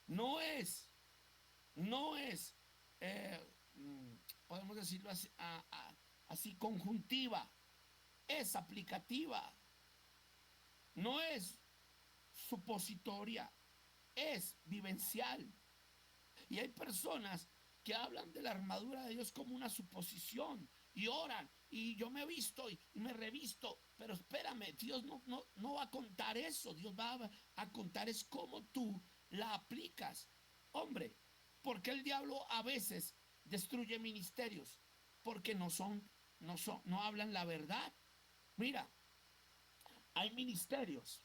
No es, podemos decirlo así, así conjuntiva, es aplicativa, no es supositoria, es vivencial. Y hay personas que hablan de la armadura de Dios como una suposición y oran y yo me he visto y me revisto, pero espérame, Dios no va a contar eso, Dios va a contar es cómo tú la aplicas. Hombre, ¿por qué el diablo a veces destruye ministerios? Porque no hablan la verdad. Mira, hay ministerios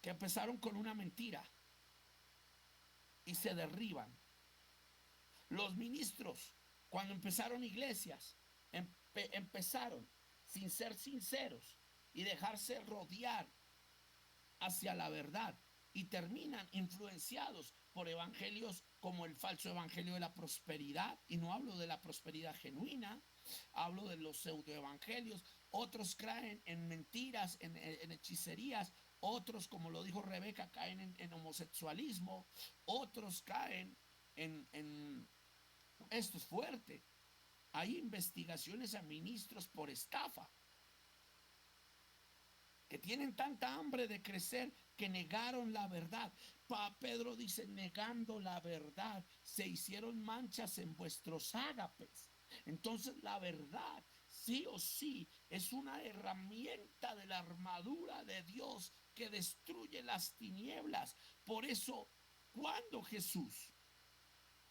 que empezaron con una mentira y se derriban. Los ministros, cuando empezaron iglesias, empezaron sin ser sinceros y dejarse rodear hacia la verdad y terminan influenciados por evangelios como el falso evangelio de la prosperidad, y no hablo de la prosperidad genuina, hablo de los pseudoevangelios. Otros caen en mentiras, en hechicerías. Otros, como lo dijo Rebeca, caen en homosexualismo. Otros caen en... Esto es fuerte. Hay investigaciones a ministros por estafa, que tienen tanta hambre de crecer que negaron la verdad. Pedro dice, negando la verdad, se hicieron manchas en vuestros ágapes. Entonces la verdad, sí o sí, es una herramienta de la armadura de Dios que destruye las tinieblas. Por eso, cuando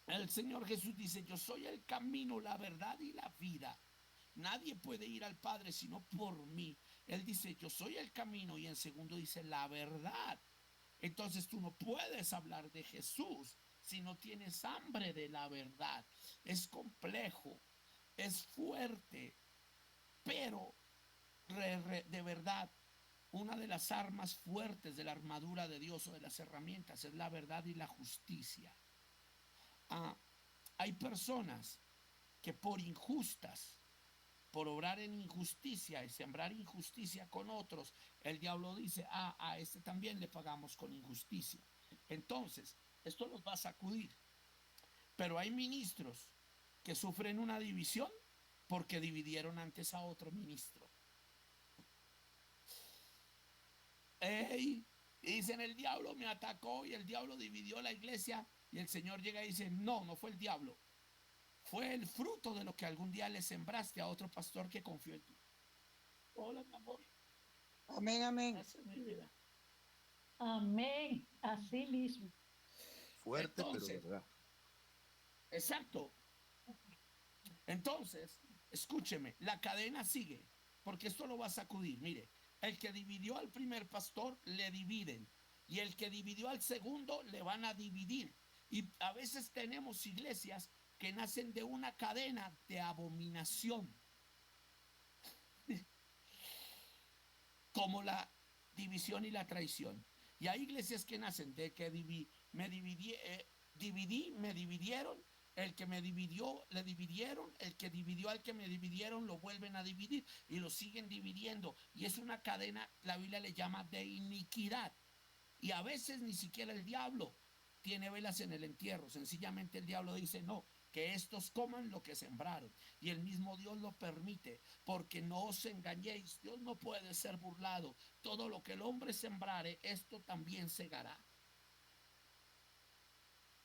el Señor Jesús dice, yo soy el camino, la verdad y la vida, nadie puede ir al Padre sino por mí. Él dice, yo soy el camino, y en segundo dice, la verdad. Entonces tú no puedes hablar de Jesús si no tienes hambre de la verdad. Es complejo, es fuerte, pero de verdad, una de las armas fuertes de la armadura de Dios, o de las herramientas, es la verdad y la justicia. Hay personas que por injustas, por obrar en injusticia y sembrar injusticia con otros, el diablo dice, a este también le pagamos con injusticia. Entonces, esto los va a sacudir. Pero hay ministros que sufren una división porque dividieron antes a otro ministro. Y dicen, el diablo me atacó y el diablo dividió la iglesia, y el Señor llega y dice, no fue el diablo, fue el fruto de lo que algún día le sembraste a otro pastor que confió en ti. Hola, mi amor. Amén, amén. Gracias, mi vida. Amén. Así mismo. Fuerte, Entonces, pero verdad. Exacto. Entonces, escúcheme, la cadena sigue, porque esto lo va a sacudir. Mire, el que dividió al primer pastor, le dividen. Y el que dividió al segundo, le van a dividir. Y a veces tenemos iglesias que nacen de una cadena de abominación, como la división y la traición. Y hay iglesias que nacen de que me dividieron, el que me dividió, le dividieron, el que dividió al que me dividieron, lo vuelven a dividir y lo siguen dividiendo. Y es una cadena, la Biblia le llama de iniquidad. Y a veces ni siquiera el diablo tiene velas en el entierro. Sencillamente el diablo dice, no, que estos coman lo que sembraron. Y el mismo Dios lo permite, porque no os engañéis. Dios no puede ser burlado. Todo lo que el hombre sembrare, esto también segará.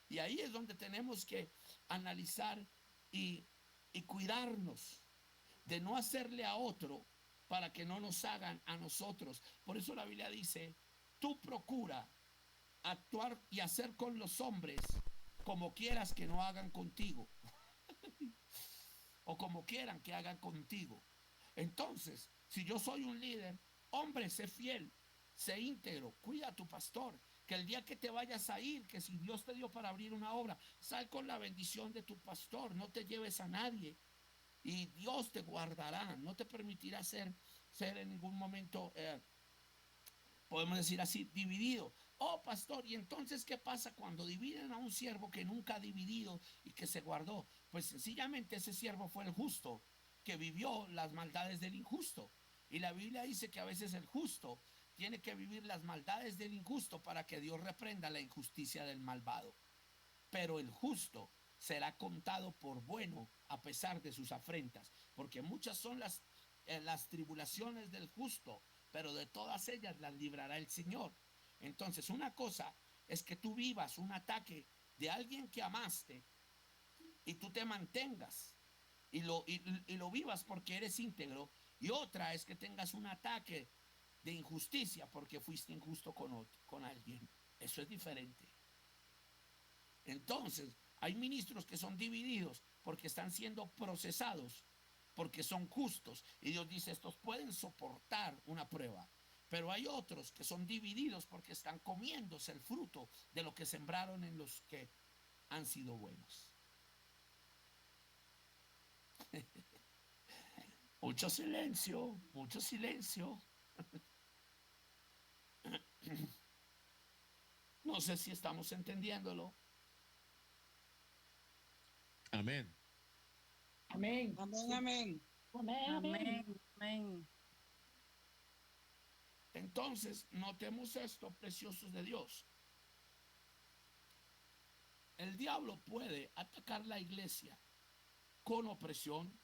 Y ahí es donde tenemos que analizar y cuidarnos de no hacerle a otro para que no nos hagan a nosotros. Por eso la Biblia dice, tú procura actuar y hacer con los hombres como quieras que no hagan contigo. O como quieran que hagan contigo. Entonces, si yo soy un líder, hombre, sé fiel, sé íntegro, cuida a tu pastor. Que el día que te vayas a ir, que si Dios te dio para abrir una obra, sal con la bendición de tu pastor, no te lleves a nadie. Y Dios te guardará, no te permitirá ser en ningún momento, podemos decir así, dividido. Oh, pastor, ¿y entonces qué pasa cuando dividen a un siervo que nunca ha dividido y que se guardó? Pues sencillamente ese siervo fue el justo, que vivió las maldades del injusto. Y la Biblia dice que a veces el justo tiene que vivir las maldades del injusto para que Dios reprenda la injusticia del malvado. Pero el justo será contado por bueno a pesar de sus afrentas, porque muchas son las tribulaciones del justo, pero de todas ellas las librará el Señor. Entonces, una cosa es que tú vivas un ataque de alguien que amaste y tú te mantengas y lo vivas porque eres íntegro, y otra es que tengas un ataque de injusticia porque fuiste injusto con alguien. Eso es diferente. Entonces, hay ministros que son divididos porque están siendo procesados, porque son justos. Y Dios dice, estos pueden soportar una prueba. Pero hay otros que son divididos porque están comiéndose el fruto de lo que sembraron en los que han sido buenos. Mucho silencio, mucho silencio. No sé si estamos entendiéndolo. Amén. Amén. Amén, amén. Amén, amén. Amén. Amén. Entonces, notemos esto, preciosos de Dios. El diablo puede atacar la iglesia con opresión,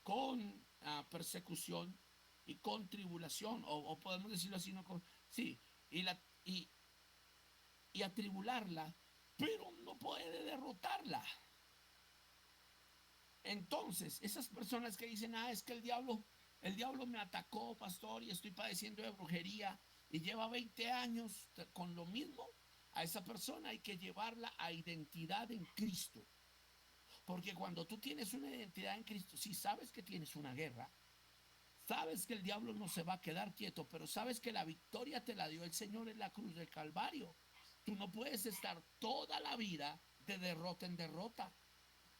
con persecución y con tribulación, o podemos decirlo así, no con, sí, y atribularla, pero no puede derrotarla. Entonces, esas personas que dicen, es que el diablo me atacó, pastor, y estoy padeciendo de brujería, y lleva 20 años con lo mismo, a esa persona hay que llevarla a identidad en Cristo. Porque cuando tú tienes una identidad en Cristo, si sabes que tienes una guerra, sabes que el diablo no se va a quedar quieto, pero sabes que la victoria te la dio el Señor en la cruz del Calvario. Tú no puedes estar toda la vida de derrota en derrota.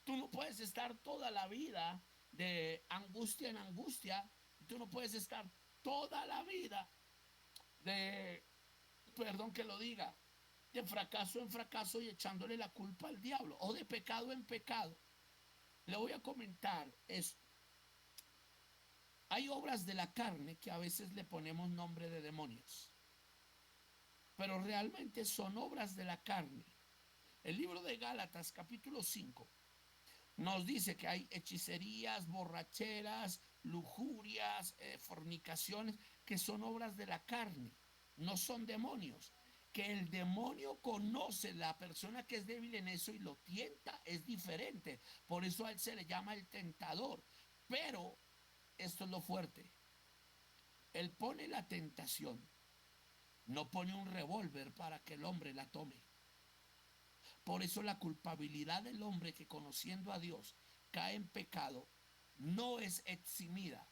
Tú no puedes estar toda la vida de angustia en angustia. Tú no puedes estar toda la vida de, perdón que lo diga, de fracaso en fracaso y echándole la culpa al diablo o de pecado en pecado. Le voy a comentar esto. Hay obras de la carne que a veces le ponemos nombre de demonios, pero realmente son obras de la carne. El libro de Gálatas, capítulo 5, nos dice que hay hechicerías, borracheras, lujurias, fornicaciones, que son obras de la carne, no son demonios. Que el demonio conoce la persona que es débil en eso y lo tienta, es diferente. Por eso a él se le llama el tentador. Pero esto es lo fuerte. Él pone la tentación, no pone un revólver para que el hombre la tome. Por eso la culpabilidad del hombre que conociendo a Dios cae en pecado no es eximida,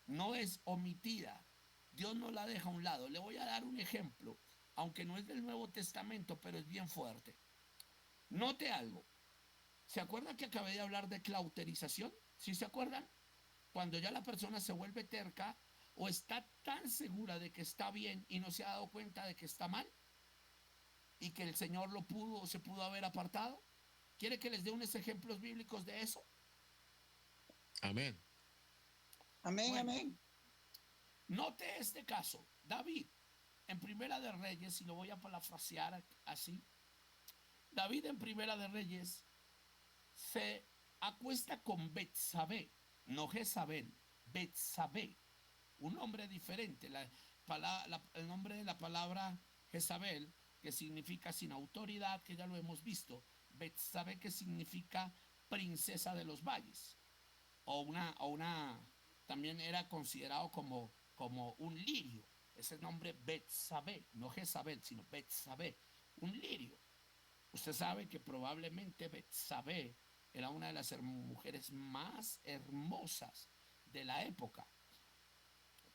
no es omitida. Dios no la deja a un lado. Le voy a dar un ejemplo, aunque no es del Nuevo Testamento, pero es bien fuerte. Note algo. ¿Se acuerdan que acabé de hablar de cauterización? ¿Sí se acuerdan? Cuando ya la persona se vuelve terca o está tan segura de que está bien y no se ha dado cuenta de que está mal y que el Señor lo pudo o se pudo haber apartado. ¿Quiere que les dé unos ejemplos bíblicos de eso? Amén. Amén, Bueno, amén. note este caso. David, en Primera de Reyes, y lo voy a parafrasear así. David en Primera de Reyes se acuesta con Betsabé, no Jezabel, Betsabé, un nombre diferente. El nombre de la palabra Jezabel, que significa sin autoridad, que ya lo hemos visto. Betsabé, que significa princesa de los valles, también era considerado como un lirio. Ese nombre Betsabé, no Jezabel, sino Betsabé, un lirio. Usted sabe que probablemente Betsabé era una de las mujeres más hermosas de la época.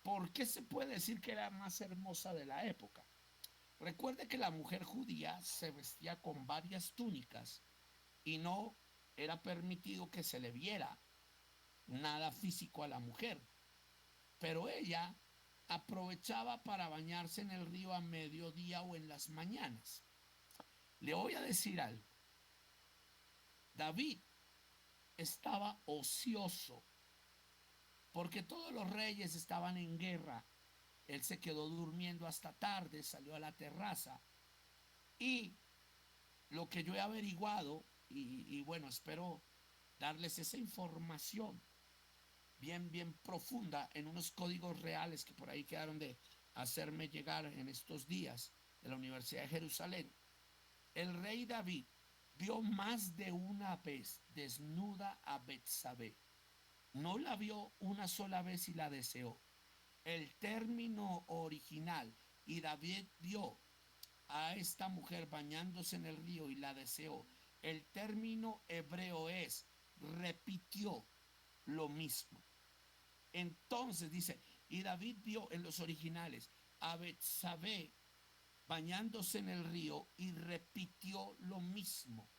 ¿Por qué se puede decir que era más hermosa de la época? Recuerde que la mujer judía se vestía con varias túnicas y no era permitido que se le viera nada físico a la mujer. Pero ella aprovechaba para bañarse en el río a mediodía o en las mañanas. Le voy a decir algo. David estaba ocioso porque todos los reyes estaban en guerra. Él se quedó durmiendo hasta tarde, salió a la terraza y lo que yo he averiguado, y bueno, espero darles esa información bien profunda en unos códigos reales que por ahí quedaron de hacerme llegar en estos días de la Universidad de Jerusalén. El rey David vio más de una vez desnuda a Betsabé. No la vio una sola vez y la deseó. El término original, y David vio a esta mujer bañándose en el río y la deseó. El término hebreo es repitió lo mismo. Entonces dice, y David vio en los originales a Betsabé bañándose en el río y repitió lo mismo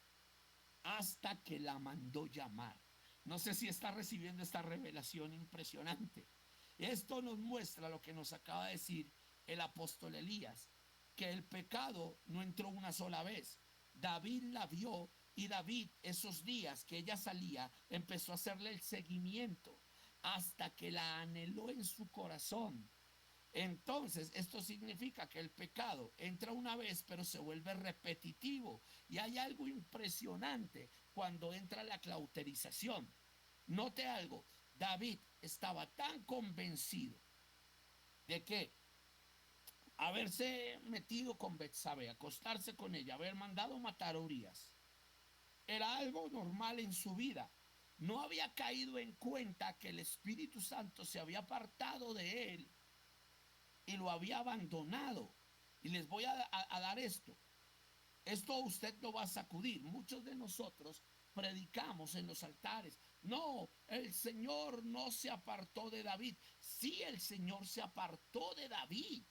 hasta que la mandó llamar. No sé si está recibiendo esta revelación impresionante. Esto nos muestra lo que nos acaba de decir el apóstol Elías, que el pecado no entró una sola vez. David la vio Y David, esos días que ella salía, empezó a hacerle el seguimiento hasta que la anheló en su corazón. Entonces, esto significa que el pecado entra una vez, pero se vuelve repetitivo. Y hay algo impresionante cuando entra la cauterización. Note algo, David estaba tan convencido de que haberse metido con Betsabé, acostarse con ella, haber mandado matar a Urías, era algo normal en su vida. No había caído en cuenta que el Espíritu Santo se había apartado de él y lo había abandonado. Y les voy a dar esto. Esto a usted lo va a sacudir. Muchos de nosotros predicamos en los altares. No, el Señor no se apartó de David. Sí, el Señor se apartó de David.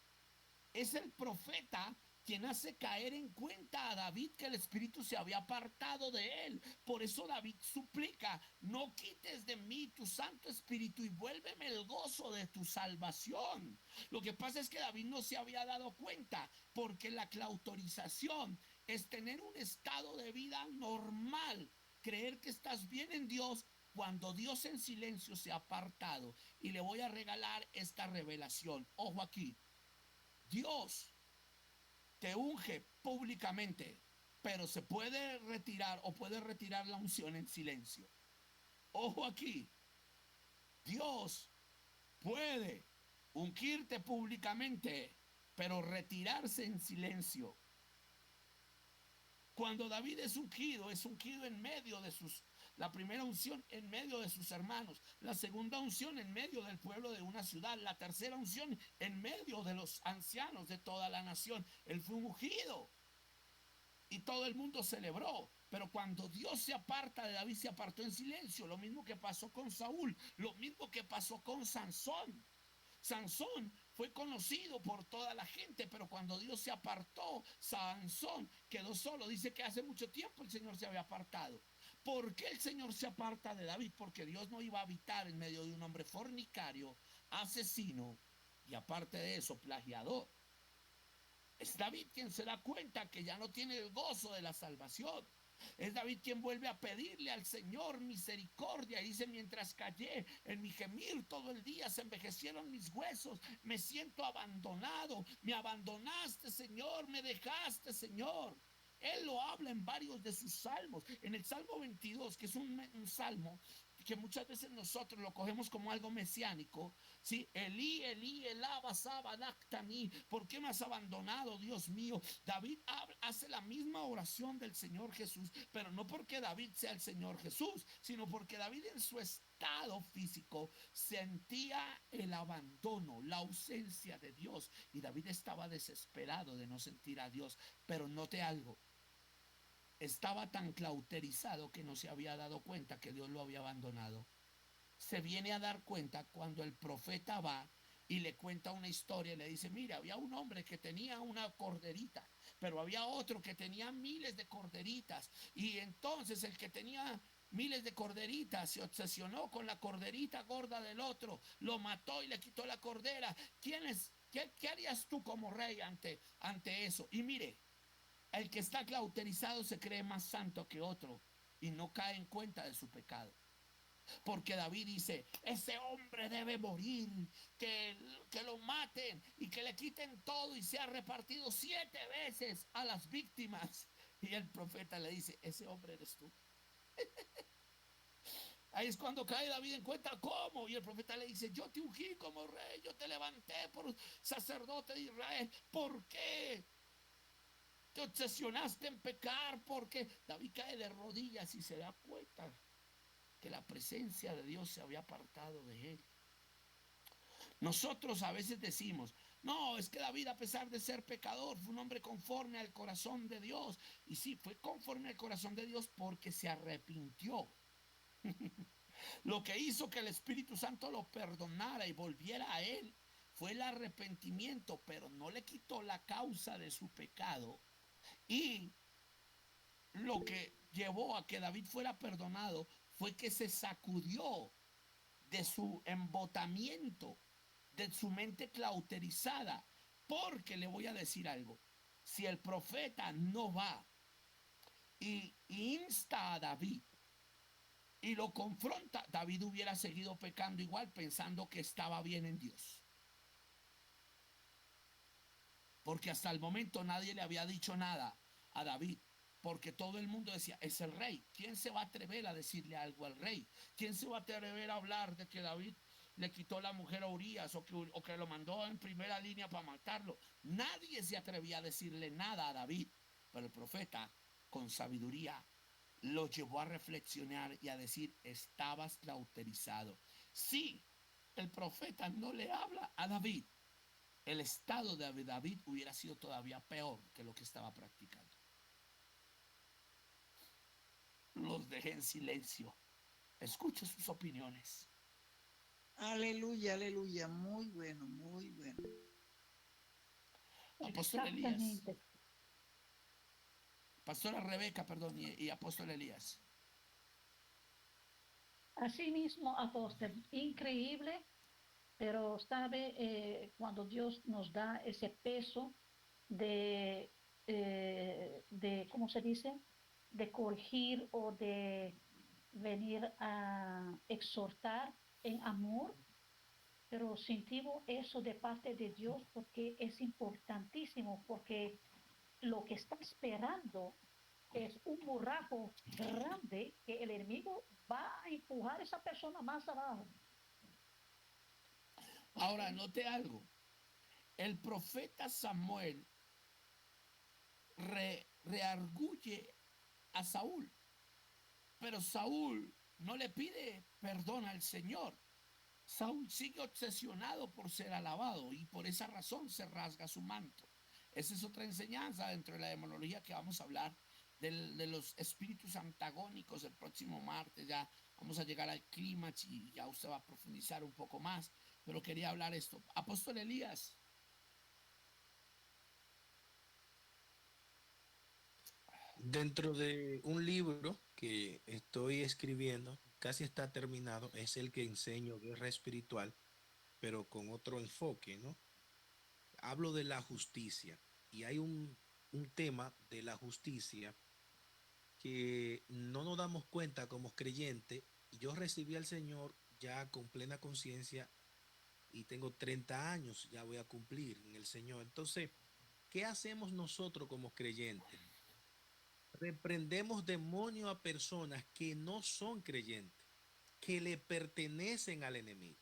Es el profeta quien hace caer en cuenta a David que el Espíritu se había apartado de él. Por eso David suplica, no quites de mí tu Santo Espíritu y vuélveme el gozo de tu salvación. Lo que pasa es que David no se había dado cuenta, porque la clautorización es tener un estado de vida normal, creer que estás bien en Dios cuando Dios en silencio se ha apartado. Y le voy a regalar esta revelación. Ojo aquí, Dios te unge públicamente, pero se puede retirar o puede retirar la unción en silencio. Ojo aquí, Dios puede ungirte públicamente, pero retirarse en silencio. Cuando David es ungido en medio de la primera unción en medio de sus hermanos, la segunda unción en medio del pueblo de una ciudad, la tercera unción en medio de los ancianos de toda la nación. Él fue ungido y todo el mundo celebró. Pero cuando Dios se aparta de David, se apartó en silencio. Lo mismo que pasó con Saúl, lo mismo que pasó con Sansón. Sansón fue conocido por toda la gente, pero cuando Dios se apartó, Sansón quedó solo. Dice que hace mucho tiempo el Señor se había apartado. ¿Por qué el Señor se aparta de David? Porque Dios no iba a habitar en medio de un hombre fornicario, asesino y aparte de eso, plagiador. Es David quien se da cuenta que ya no tiene el gozo de la salvación. Es David quien vuelve a pedirle al Señor misericordia. Y dice, mientras callé en mi gemir todo el día, se envejecieron mis huesos, me siento abandonado. Me abandonaste, Señor, me dejaste, Señor. Él lo habla en varios de sus salmos. En el Salmo 22, que es un salmo que muchas veces nosotros lo cogemos como algo mesiánico, ¿sí? Elí, Elí, elaba, sabadactani, ¿por qué me has abandonado, Dios mío? David hace la misma oración del Señor Jesús, pero no porque David sea el Señor Jesús, sino porque David en su estado físico sentía el abandono, la ausencia de Dios, y David estaba desesperado de no sentir a Dios. Pero note algo, estaba tan cauterizado que no se había dado cuenta que Dios lo había abandonado. Se viene a dar cuenta cuando el profeta va y le cuenta una historia y le dice, mira, había un hombre que tenía una corderita, pero había otro que tenía miles de corderitas, y entonces el que tenía miles de corderitas se obsesionó con la corderita gorda del otro, lo mató y le quitó la cordera. ¿Qué harías tú como rey ante eso? Y mire, el que está cauterizado se cree más santo que otro y no cae en cuenta de su pecado. Porque David dice, ese hombre debe morir, que lo maten y que le quiten todo y sea repartido 7 veces a las víctimas. Y el profeta le dice, ese hombre eres tú. Ahí es cuando cae David en cuenta, ¿cómo? Y el profeta le dice, yo te ungí como rey, yo te levanté por sacerdote de Israel. ¿Por qué te obsesionaste en pecar? Porque David cae de rodillas y se da cuenta que la presencia de Dios se había apartado de él. Nosotros a veces decimos, no, es que David, a pesar de ser pecador, fue un hombre conforme al corazón de Dios. Y sí, fue conforme al corazón de Dios porque se arrepintió. Lo que hizo que el Espíritu Santo lo perdonara y volviera a él fue el arrepentimiento, pero no le quitó la causa de su pecado. Y lo que llevó a que David fuera perdonado fue que se sacudió de su embotamiento, de su mente cauterizada. Porque le voy a decir algo, si el profeta no va y insta a David y lo confronta, David hubiera seguido pecando igual pensando que estaba bien en Dios. Porque hasta el momento nadie le había dicho nada a David, porque todo el mundo decía, es el rey. ¿Quién se va a atrever a decirle algo al rey? ¿Quién se va a atrever a hablar de que David le quitó la mujer a Urias o que lo mandó en primera línea para matarlo? Nadie se atrevía a decirle nada a David, pero el profeta, con sabiduría, lo llevó a reflexionar y a decir, estabas cauterizado. Sí, el profeta no le habla a David, el estado de David hubiera sido todavía peor que lo que estaba practicando. Los dejé en silencio. Escucho sus opiniones. Aleluya, aleluya. Muy bueno, muy bueno. Apóstol Elías. Exactamente. Pastora Rebeca, perdón, y Apóstol Elías. Así mismo, apóstol, increíble, pero sabe, cuando Dios nos da ese peso ¿cómo se dice? De corregir o de venir a exhortar en amor, pero sentimos eso de parte de Dios porque es importantísimo, porque lo que está esperando es un burraco grande que el enemigo va a empujar a esa persona más abajo. Ahora, note algo. El profeta Samuel reargulle a Saúl, pero Saúl no le pide perdón al Señor. Saúl sigue obsesionado por ser alabado y por esa razón se rasga su manto. Esa es otra enseñanza dentro de la demonología que vamos a hablar de los espíritus antagónicos el próximo martes. Ya vamos a llegar al clímax y ya usted va a profundizar un poco más, pero quería hablar esto. Apóstol Elías. Dentro de un libro que estoy escribiendo, casi está terminado, es el que enseño guerra espiritual, pero con otro enfoque, ¿no? Hablo de la justicia y hay un tema de la justicia que no nos damos cuenta como creyentes. Yo recibí al Señor ya con plena conciencia y tengo 30 años, ya voy a cumplir en el Señor. Entonces, ¿qué hacemos nosotros como creyentes? Reprendemos demonios a personas que no son creyentes, que le pertenecen al enemigo.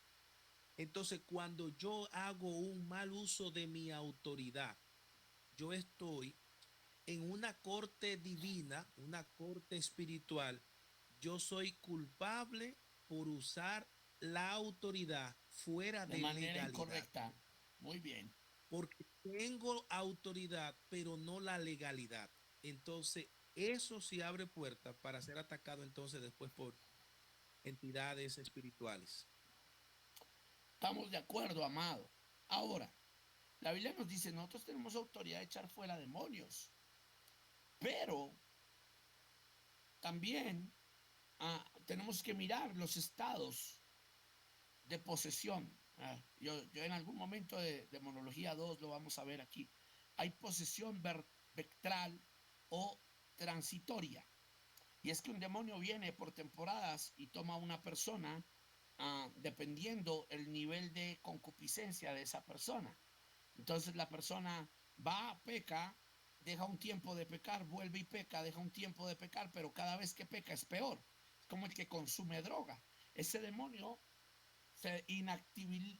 Entonces, cuando yo hago un mal uso de mi autoridad, yo estoy en una corte divina, una corte espiritual. Yo soy culpable por usar la autoridad fuera De de manera legalidad. incorrecta. Muy bien. Porque tengo autoridad, pero no la legalidad. Entonces, eso sí abre puertas para ser atacado entonces después por entidades espirituales. Estamos de acuerdo, amado. Ahora, la Biblia nos dice, nosotros tenemos autoridad de echar fuera demonios, pero también tenemos que mirar los estados de posesión. Yo en algún momento de Demonología 2 lo vamos a ver aquí. Hay posesión vectral o transitoria. Y es que un demonio viene por temporadas y toma a una persona dependiendo el nivel de concupiscencia de esa persona. Entonces la persona va, peca, deja un tiempo de pecar, vuelve y peca, deja un tiempo de pecar, pero cada vez que peca es peor. Es como el que consume droga. Ese demonio se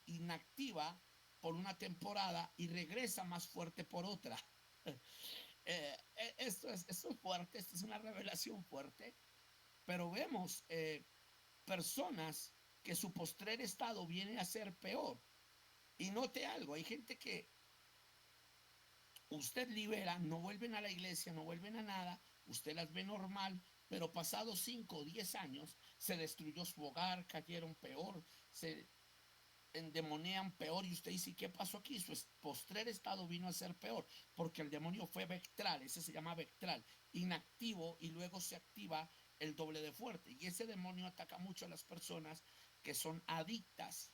inactiva por una temporada y regresa más fuerte por otra. Esto es fuerte, esto es una revelación fuerte, pero vemos personas que su postrer estado viene a ser peor. Y note algo, hay gente que usted libera, no vuelven a la iglesia, no vuelven a nada, usted las ve normal, pero pasados 5 o 10 años se destruyó su hogar, cayeron peor, se endemonian peor y usted dice, ¿qué pasó aquí? Su postrer estado vino a ser peor, porque el demonio fue vectral, ese se llama vectral, inactivo y luego se activa el doble de fuerte. Y ese demonio ataca mucho a las personas que son adictas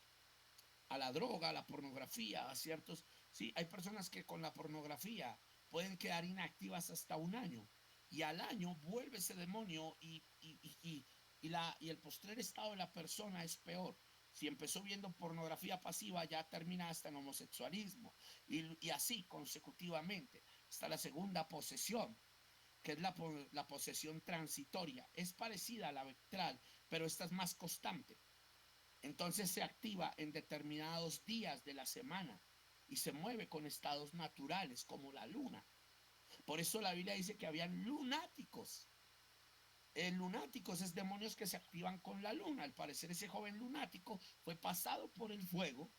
a la droga, a la pornografía, a ciertos... Sí, hay personas que con la pornografía pueden quedar inactivas hasta un año. y al año vuelve ese demonio y el postrer estado de la persona es peor. Si empezó viendo pornografía pasiva, ya termina hasta en homosexualismo y así consecutivamente. Está la segunda posesión, que es la posesión transitoria. Es parecida a la vectral, pero esta es más constante. Entonces se activa en determinados días de la semana y se mueve con estados naturales como la luna. Por eso la Biblia dice que habían lunáticos. Lunáticos es demonios que se activan con la luna. Al parecer ese joven lunático fue pasado por el fuego,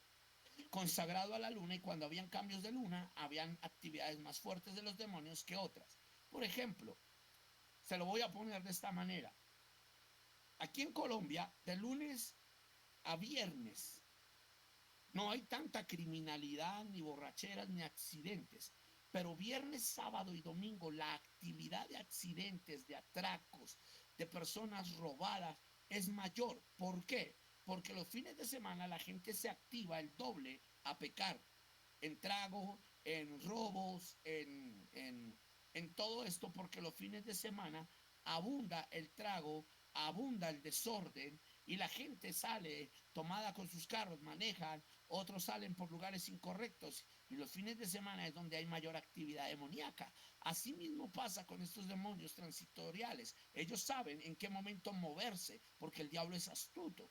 consagrado a la luna, y cuando habían cambios de luna, habían actividades más fuertes de los demonios que otras. Por ejemplo, se lo voy a poner de esta manera. Aquí en Colombia, de lunes a viernes, no hay tanta criminalidad, ni borracheras, ni accidentes. Pero viernes, sábado y domingo, la actividad de accidentes, de atracos, de personas robadas es mayor. ¿Por qué? Porque los fines de semana la gente se activa el doble a pecar. En trago, en robos, en todo esto, porque los fines de semana abunda el trago, abunda el desorden y la gente sale tomada con sus carros, manejan, otros salen por lugares incorrectos y los fines de semana es donde hay mayor actividad demoníaca. Así mismo pasa con estos demonios transitoriales. Ellos saben en qué momento moverse porque el diablo es astuto.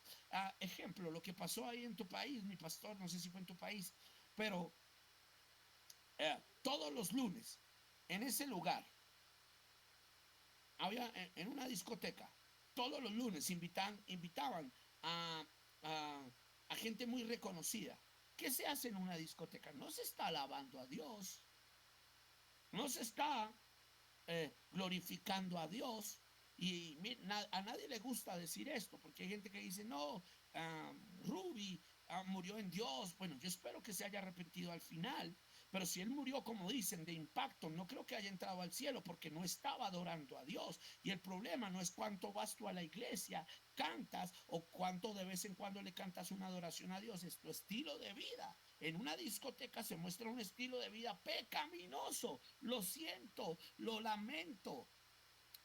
Ejemplo, lo que pasó ahí en tu país, mi pastor, no sé si fue en tu país, pero todos los lunes en ese lugar había en una discoteca, todos los lunes invitaban a, a, a gente muy reconocida. ¿Qué se hace en una discoteca? No se está alabando a Dios, no se está glorificando a Dios. Y a nadie le gusta decir esto, porque hay gente que dice, no, Ruby murió en Dios. Bueno, yo espero que se haya arrepentido al final, pero si él murió, como dicen, de impacto, no creo que haya entrado al cielo porque no estaba adorando a Dios. Y el problema no es cuánto vas tú a la iglesia, cantas o cuánto de vez en cuando le cantas una adoración a Dios, es tu estilo de vida. En una discoteca se muestra un estilo de vida pecaminoso. Lo siento, lo lamento.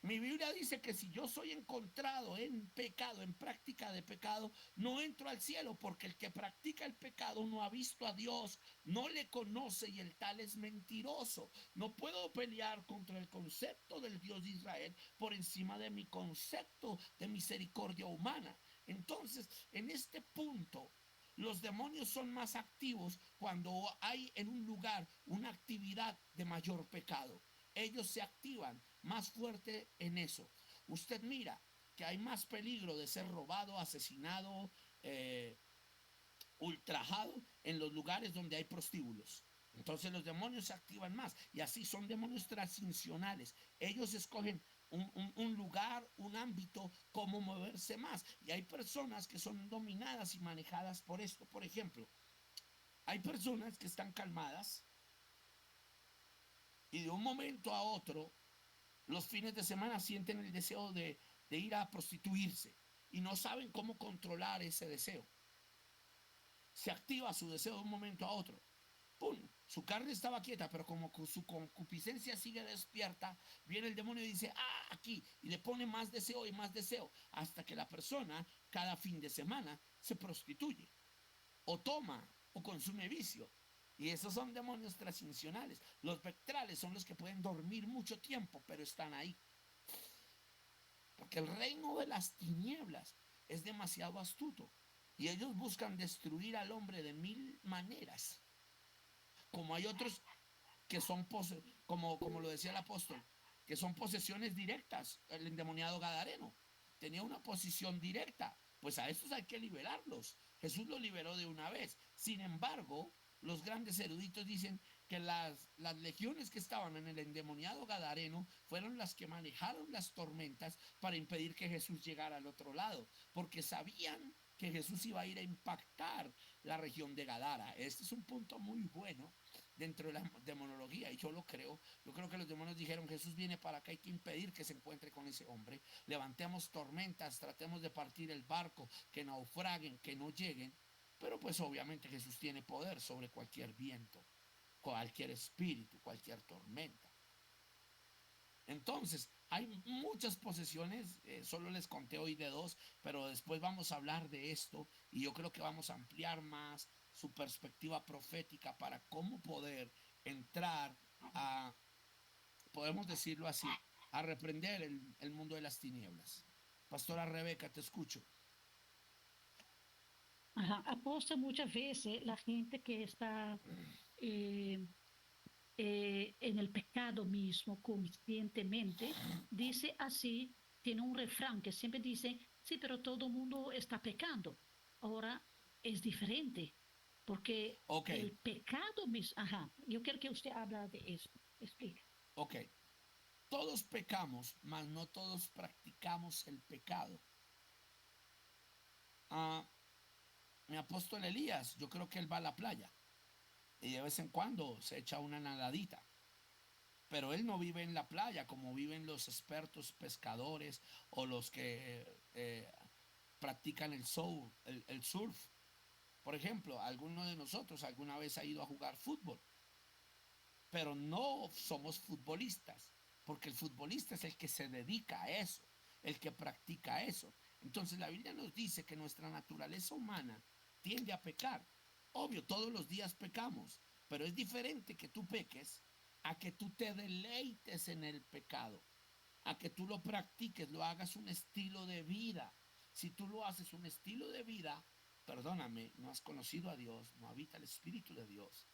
Mi Biblia dice que si yo soy encontrado en pecado, en práctica de pecado, no entro al cielo, porque el que practica el pecado no ha visto a Dios, no le conoce y el tal es mentiroso. No puedo pelear contra el concepto del Dios de Israel por encima de mi concepto de misericordia humana. Entonces, en este punto, los demonios son más activos cuando hay en un lugar una actividad de mayor pecado. Ellos se activan más fuerte en eso. Usted mira que hay más peligro de ser robado, asesinado, ultrajado en los lugares donde hay prostíbulos. Entonces los demonios se activan más y así son demonios transicionales. Ellos escogen un lugar, un ámbito, cómo moverse más. Y hay personas que son dominadas y manejadas por esto. Por ejemplo, hay personas que están calmadas y de un momento a otro, los fines de semana sienten el deseo de ir a prostituirse y no saben cómo controlar ese deseo. Se activa su deseo de un momento a otro. ¡Pum! Su carne estaba quieta, pero como su concupiscencia sigue despierta, viene el demonio y dice, aquí, y le pone más deseo y más deseo, hasta que la persona cada fin de semana se prostituye, o toma, o consume vicio. Y esos son demonios transicionales. Los vectrales son los que pueden dormir mucho tiempo, pero están ahí. Porque el reino de las tinieblas es demasiado astuto. Y ellos buscan destruir al hombre de mil maneras. Como hay otros que son, como lo decía el apóstol, que son posesiones directas. El endemoniado gadareno tenía una posición directa. Pues a estos hay que liberarlos. Jesús los liberó de una vez. Sin embargo, los grandes eruditos dicen que las legiones que estaban en el endemoniado gadareno fueron las que manejaron las tormentas para impedir que Jesús llegara al otro lado, porque sabían que Jesús iba a ir a impactar la región de Gadara. Este es un punto muy bueno dentro de la demonología y yo lo creo. Yo creo que los demonios dijeron, Jesús viene para acá, hay que impedir que se encuentre con ese hombre. Levantemos tormentas, tratemos de partir el barco, que naufraguen, que no lleguen. Pero pues obviamente Jesús tiene poder sobre cualquier viento, cualquier espíritu, cualquier tormenta. Entonces, hay muchas posesiones, solo les conté hoy de dos, pero después vamos a hablar de esto y yo creo que vamos a ampliar más su perspectiva profética para cómo poder entrar a, podemos decirlo así, a reprender el mundo de las tinieblas. Pastora Rebeca, te escucho. Ajá. Aposta muchas veces la gente que está eh, en el pecado mismo conscientemente, dice así, tiene un refrán que siempre dice, sí, pero todo el mundo está pecando. Ahora es diferente, porque Ok, el pecado mismo, ajá, yo quiero que usted habla de eso, explica. ok. Todos pecamos, mas no todos practicamos el pecado. Ah, mi apóstol Elías, yo creo que él va a la playa y de vez en cuando se echa una nadadita. Pero él no vive en la playa como viven los expertos pescadores o los que practican el surf. Por ejemplo, alguno de nosotros alguna vez ha ido a jugar fútbol, pero no somos futbolistas, porque el futbolista es el que se dedica a eso, el que practica eso. Entonces la Biblia nos dice que nuestra naturaleza humana tiende a pecar. Obvio, todos los días pecamos, pero es diferente que tú peques a que tú te deleites en el pecado, a que tú lo practiques, lo hagas un estilo de vida. Si tú lo haces un estilo de vida, perdóname, no has conocido a Dios, no habita el Espíritu de Dios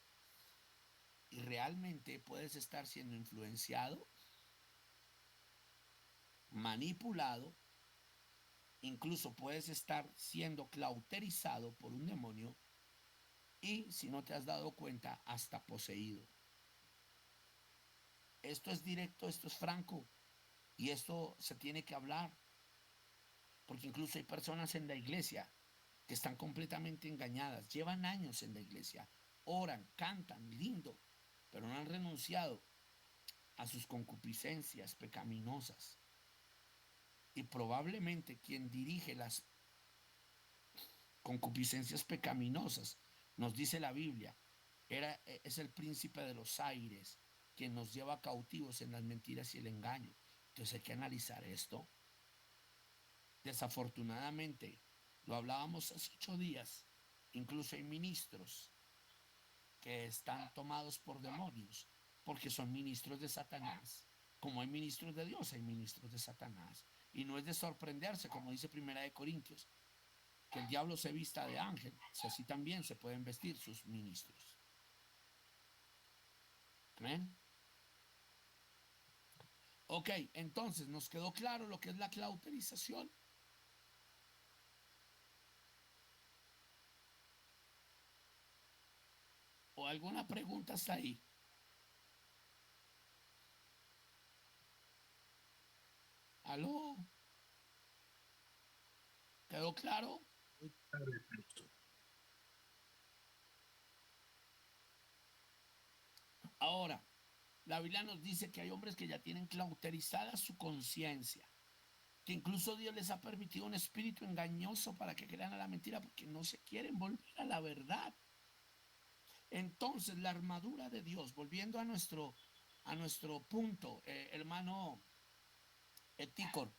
y realmente puedes estar siendo influenciado, manipulado, incluso puedes estar siendo clauterizado por un demonio y, si no te has dado cuenta, hasta poseído. Esto es directo, esto es franco y esto se tiene que hablar, porque incluso hay personas en la iglesia que están completamente engañadas, llevan años en la iglesia, oran, cantan, lindo, pero no han renunciado a sus concupiscencias pecaminosas. Y probablemente quien dirige las concupiscencias pecaminosas, nos dice la Biblia, es el príncipe de los aires, quien nos lleva cautivos en las mentiras y el engaño. Entonces hay que analizar esto. Desafortunadamente, lo hablábamos hace 8 días, incluso hay ministros que están tomados por demonios, porque son ministros de Satanás. Como hay ministros de Dios, hay ministros de Satanás. Y no es de sorprenderse, como dice Primera de Corintios, que el diablo se vista de ángel, si así también se pueden vestir sus ministros. ¿Amén? Ok, entonces nos quedó claro lo que es la clauterización. ¿O alguna pregunta hasta ahí? ¿Aló? ¿Quedó claro? Ahora, la Biblia nos dice que hay hombres que ya tienen clauterizada su conciencia, que incluso Dios les ha permitido un espíritu engañoso para que crean a la mentira porque no se quieren volver a la verdad. Entonces, la armadura de Dios, volviendo a nuestro punto, hermano Etícor,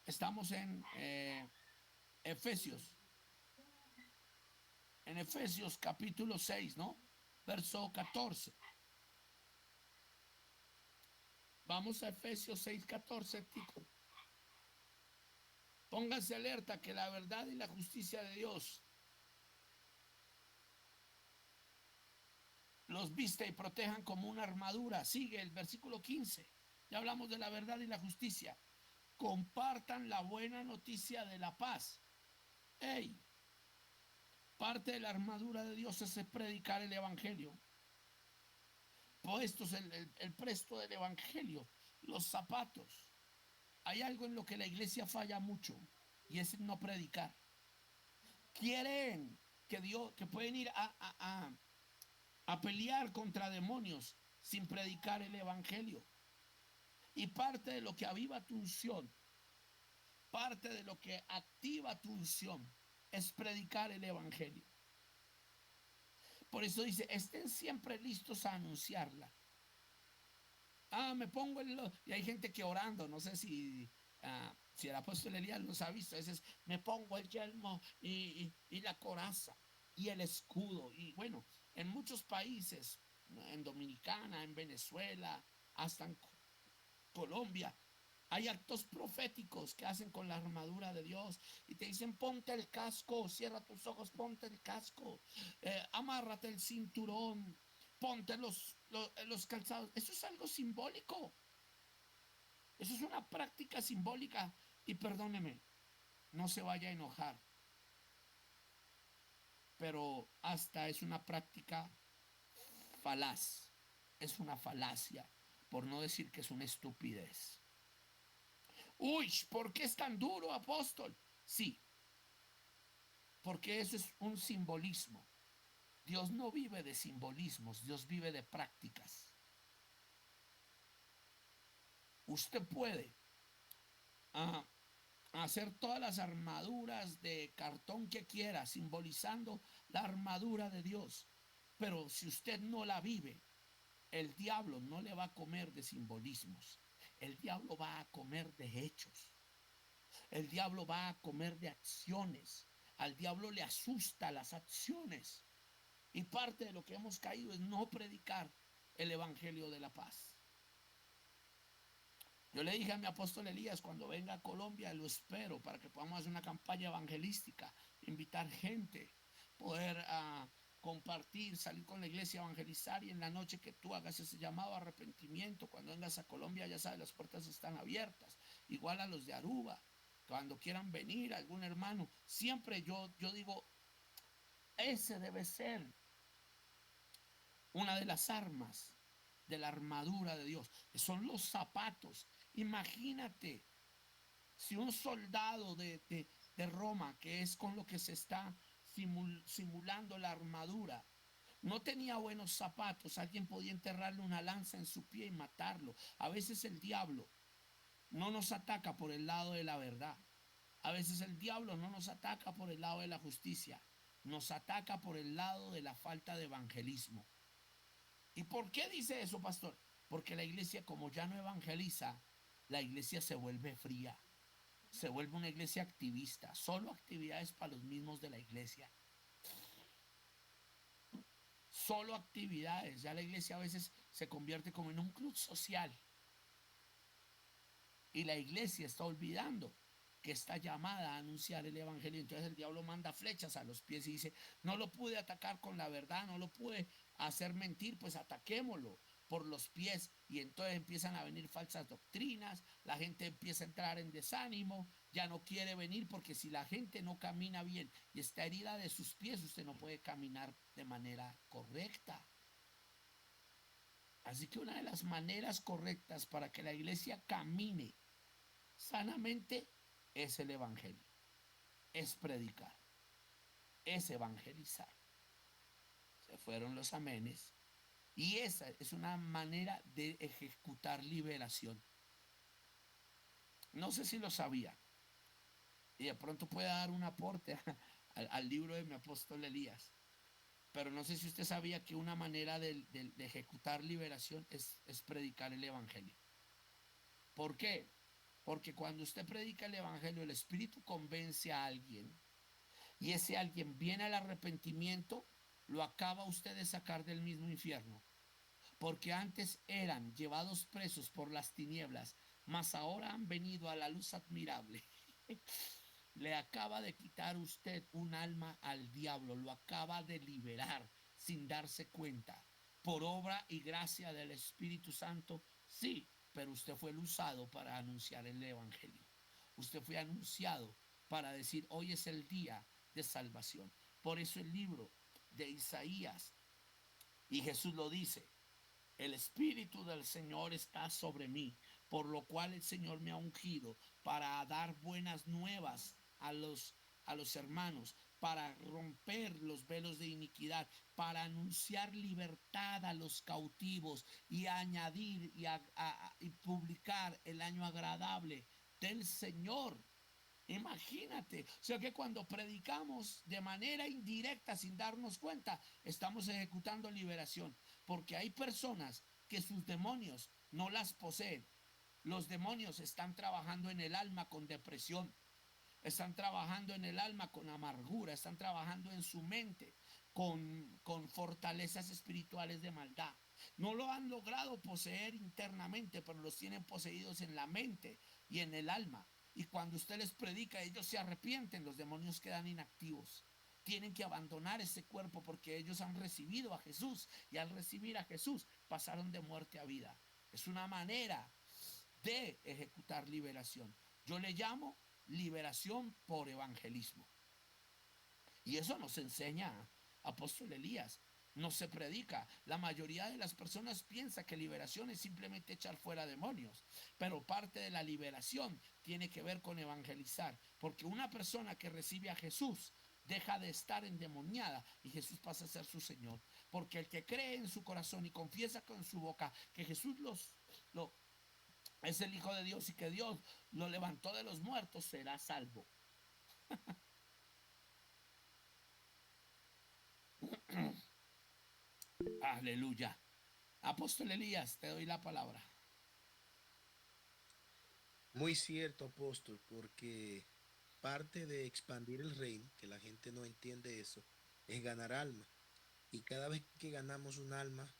estamos Efesios, en Efesios capítulo 6, ¿no? Verso 14. Vamos a Efesios 6, 14, Etícor. Pónganse alerta que la verdad y la justicia de Dios los viste y protejan como una armadura. Sigue el versículo 15. Ya hablamos de la verdad y la justicia. Compartan la buena noticia de la paz. Hey, parte de la armadura de Dios es predicar el evangelio. Puestos el presto del evangelio, los zapatos. Hay algo en lo que la iglesia falla mucho y es no predicar. Quieren que Dios, que pueden ir a pelear contra demonios sin predicar el evangelio. Y parte de lo que aviva tu unción, parte de lo que activa tu unción es predicar el evangelio. Por eso dice, estén siempre listos a anunciarla. me pongo y hay gente que orando, no sé si el apóstol Elías los ha visto, a veces me pongo el yelmo y la coraza y el escudo. Y bueno, en muchos países, en Dominicana, en Venezuela, hasta en Colombia, hay actos proféticos que hacen con la armadura de Dios y te dicen ponte el casco, cierra tus ojos, ponte el casco, amárrate el cinturón, ponte los calzados. Eso es algo simbólico, eso es una práctica simbólica. Y perdóneme, no se vaya a enojar, pero hasta es una práctica falaz, es una falacia, por no decir que es una estupidez. Uy, ¿por qué es tan duro, apóstol? Sí, porque eso es un simbolismo. Dios no vive de simbolismos, Dios vive de prácticas. Usted puede hacer todas las armaduras de cartón que quiera, simbolizando la armadura de Dios. Pero si usted no la vive, el diablo no le va a comer de simbolismos. El diablo va a comer de hechos. El diablo va a comer de acciones. Al diablo le asusta las acciones. Y parte de lo que hemos caído es no predicar el evangelio de la paz. Yo le dije a mi apóstol Elías, cuando venga a Colombia, lo espero para que podamos hacer una campaña evangelística, invitar gente, poder compartir, salir con la iglesia, evangelizar, y en la noche que tú hagas ese llamado a arrepentimiento, cuando vengas a Colombia, ya sabes, las puertas están abiertas, igual a los de Aruba, cuando quieran venir, algún hermano, siempre yo digo, ese debe ser una de las armas de la armadura de Dios, que son los zapatos. Imagínate si un soldado de Roma, que es con lo que se está simulando la armadura, no tenía buenos zapatos, alguien podía enterrarle una lanza en su pie y matarlo. A veces el diablo no nos ataca por el lado de la verdad. A veces el diablo no nos ataca por el lado de la justicia, nos ataca por el lado de la falta de evangelismo. ¿Y por qué dice eso, pastor? Porque la iglesia, como ya no evangeliza, la iglesia se vuelve fría, se vuelve una iglesia activista, solo actividades para los mismos de la iglesia. Solo actividades, ya la iglesia a veces se convierte como en un club social. Y la iglesia está olvidando que está llamada a anunciar el evangelio. Entonces el diablo manda flechas a los pies y dice, no lo pude atacar con la verdad, no lo pude hacer mentir, pues ataquémoslo por los pies. Y entonces empiezan a venir falsas doctrinas, la gente empieza a entrar en desánimo, ya no quiere venir, porque si la gente no camina bien y está herida de sus pies, usted no puede caminar de manera correcta. Así que una de las maneras correctas para que la iglesia camine sanamente es el evangelio, es predicar, es evangelizar. Se fueron los amenes y esa es una manera de ejecutar liberación. No sé si lo sabía y de pronto puede dar un aporte al libro de mi apóstol Elías, pero no sé si usted sabía que una manera de ejecutar liberación es predicar el evangelio. ¿Por qué? Porque cuando usted predica el evangelio, el Espíritu convence a alguien y ese alguien viene al arrepentimiento, lo acaba usted de sacar del mismo infierno. Porque antes eran llevados presos por las tinieblas, mas ahora han venido a la luz admirable. Le acaba de quitar usted un alma al diablo, lo acaba de liberar sin darse cuenta. Por obra y gracia del Espíritu Santo, sí, pero usted fue el usado para anunciar el evangelio. Usted fue anunciado para decir, hoy es el día de salvación. Por eso el libro de Isaías, y Jesús lo dice, el Espíritu del Señor está sobre mí, por lo cual el Señor me ha ungido para dar buenas nuevas a los hermanos, para romper los velos de iniquidad, para anunciar libertad a los cautivos y añadir y publicar el año agradable del Señor. Imagínate, o sea que cuando predicamos de manera indirecta sin darnos cuenta, estamos ejecutando liberación, porque hay personas que sus demonios no las poseen. Los demonios están trabajando en el alma con depresión, están trabajando en el alma con amargura, están trabajando en su mente con fortalezas espirituales de maldad. No lo han logrado poseer internamente, pero los tienen poseídos en la mente y en el alma. Y cuando usted les predica, ellos se arrepienten, los demonios quedan inactivos. Tienen que abandonar ese cuerpo porque ellos han recibido a Jesús, y al recibir a Jesús pasaron de muerte a vida. Es una manera de ejecutar liberación. Yo le llamo liberación por evangelismo. Y eso nos enseña apóstol Elías. No se predica. La mayoría de las personas piensa que liberación es simplemente echar fuera demonios, pero parte de la liberación tiene que ver con evangelizar, porque una persona que recibe a Jesús deja de estar endemoniada y Jesús pasa a ser su Señor, porque el que cree en su corazón y confiesa con su boca que Jesús es el Hijo de Dios y que Dios lo levantó de los muertos, será salvo. Aleluya. Apóstol Elías, te doy la palabra. Muy cierto, apóstol, porque parte de expandir el reino, que la gente no entiende eso, es ganar alma. Y cada vez que ganamos un alma,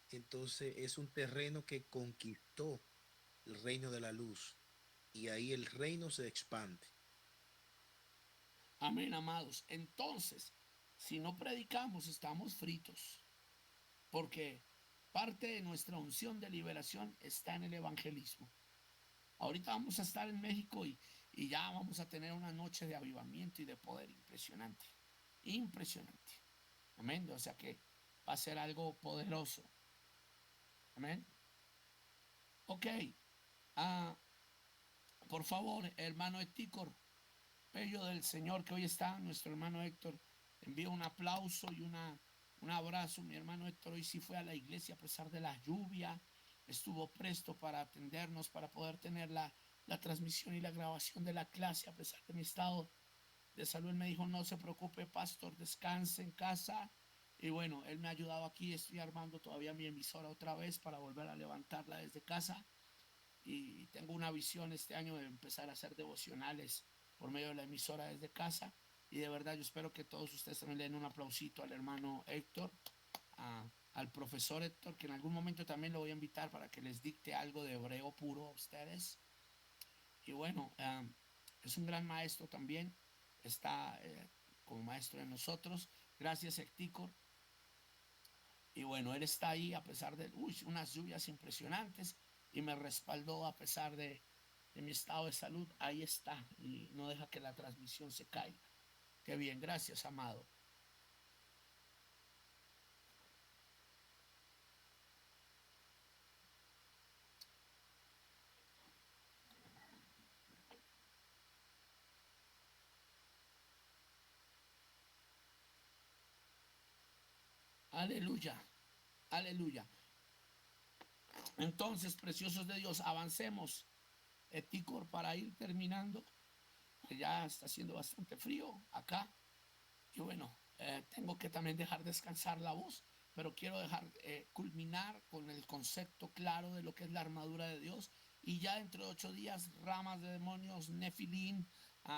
entonces es un terreno que conquistó el reino de la luz. Y ahí el reino se expande. Amén, amados. Entonces, si no predicamos, estamos fritos, porque parte de nuestra unción de liberación está en el evangelismo. Ahorita vamos a estar en México y ya vamos a tener una noche de avivamiento y de poder impresionante. Impresionante. Amén. O sea que va a ser algo poderoso. Amén. Ok. Por favor, hermano Etícor, bello del Señor que hoy está, nuestro hermano Héctor, envío un aplauso y un abrazo. Mi hermano Héctor hoy sí fue a la iglesia a pesar de la lluvia, estuvo presto para atendernos, para poder tener la transmisión y la grabación de la clase a pesar de mi estado de salud. Él me dijo, no se preocupe, pastor, descanse en casa. Y bueno, él me ha ayudado aquí, estoy armando todavía mi emisora otra vez para volver a levantarla desde casa. Y tengo una visión este año de empezar a hacer devocionales por medio de la emisora desde casa. Y de verdad yo espero que todos ustedes también le den un aplausito al hermano Héctor, al profesor Héctor, que en algún momento también lo voy a invitar para que les dicte algo de hebreo puro a ustedes. Y bueno, es un gran maestro también, está como maestro de nosotros. Gracias, Héctor. Y bueno, él está ahí a pesar de unas lluvias impresionantes y me respaldó a pesar de mi estado de salud. Ahí está y no deja que la transmisión se caiga. Qué bien, gracias, amado. Aleluya, aleluya. Entonces, preciosos de Dios, avancemos, Etícor, para ir terminando. Ya está haciendo bastante frío acá. Y bueno, tengo que también dejar descansar la voz, pero quiero dejar culminar con el concepto claro de lo que es la armadura de Dios. Y ya dentro de 8 días, ramas de demonios, nefilín,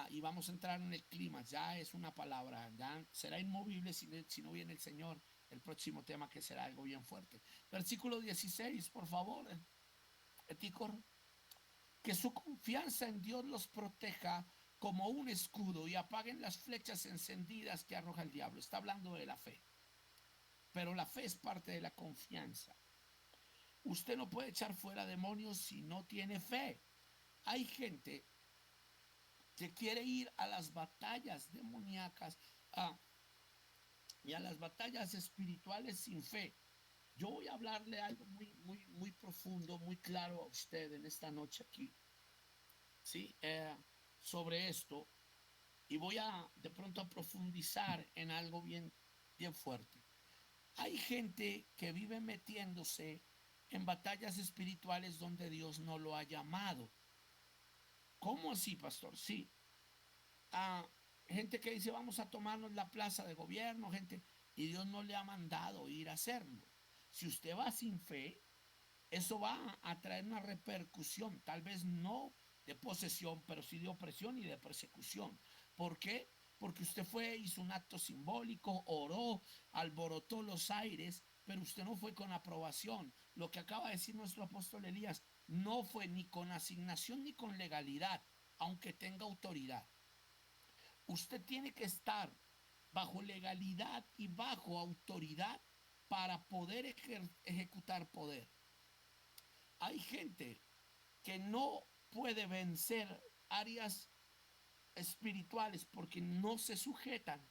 y vamos a entrar en el clima. Ya es una palabra, ya será inmovible si no viene el Señor. El próximo tema que será algo bien fuerte. Versículo 16, por favor, Etícor. Que su confianza en Dios los proteja como un escudo y apaguen las flechas encendidas que arroja el diablo. Está hablando de la fe. Pero la fe es parte de la confianza. Usted no puede echar fuera demonios si no tiene fe. Hay gente que quiere ir a las batallas demoníacas y a las batallas espirituales sin fe. Yo voy a hablarle algo muy profundo, muy claro a usted en esta noche aquí, ¿sí? Sobre esto, y voy de pronto a profundizar en algo bien fuerte. Hay gente que vive metiéndose en batallas espirituales donde Dios no lo ha llamado. ¿Cómo así, pastor? Sí. Gente que dice vamos a tomarnos la plaza de gobierno, gente, y Dios no le ha mandado ir a hacerlo. Si usted va sin fe, eso va a traer una repercusión, tal vez no de posesión, pero sí de opresión y de persecución. ¿Por qué? Porque usted fue, hizo un acto simbólico, oró, alborotó los aires, pero usted no fue con aprobación. Lo que acaba de decir nuestro apóstol Elías, no fue ni con asignación ni con legalidad, aunque tenga autoridad. Usted tiene que estar bajo legalidad y bajo autoridad para poder ejecutar poder. Hay gente que no puede vencer áreas espirituales porque no se sujetan.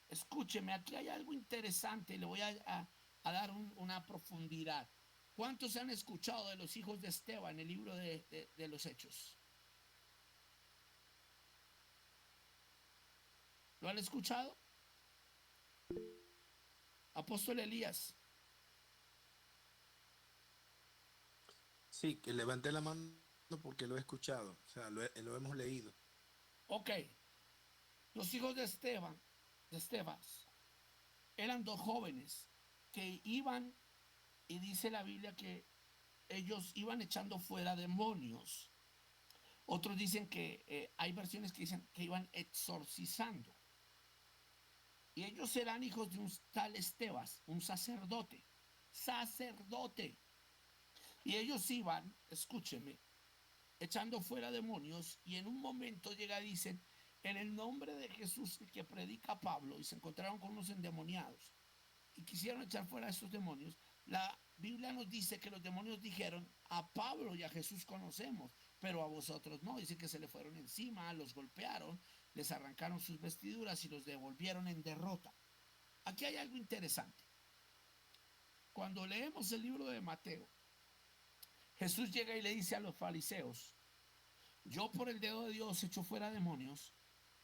Escúcheme, aquí hay algo interesante y le voy a dar una profundidad. ¿Cuántos han escuchado de los hijos de Esteban en el libro de los Hechos? ¿Lo han escuchado? Apóstol Elías. Sí, que levanté la mano porque lo he escuchado, o sea, lo hemos leído. Ok, los hijos de Estebas, eran dos jóvenes que iban, y dice la Biblia que ellos iban echando fuera demonios. Otros dicen que hay versiones que dicen que iban exorcizando. Y ellos eran hijos de un tal Estebas, un sacerdote. Sacerdote. Y ellos iban, escúcheme, echando fuera demonios, y en un momento llega y dicen, en el nombre de Jesús que predica Pablo, y se encontraron con unos endemoniados y quisieron echar fuera a esos demonios. La Biblia nos dice que los demonios dijeron, a Pablo y a Jesús conocemos, pero a vosotros no. Dice que se le fueron encima, los golpearon, les arrancaron sus vestiduras y los devolvieron en derrota. Aquí hay algo interesante. Cuando leemos el libro de Mateo, Jesús llega y le dice a los fariseos, yo por el dedo de Dios echo fuera demonios,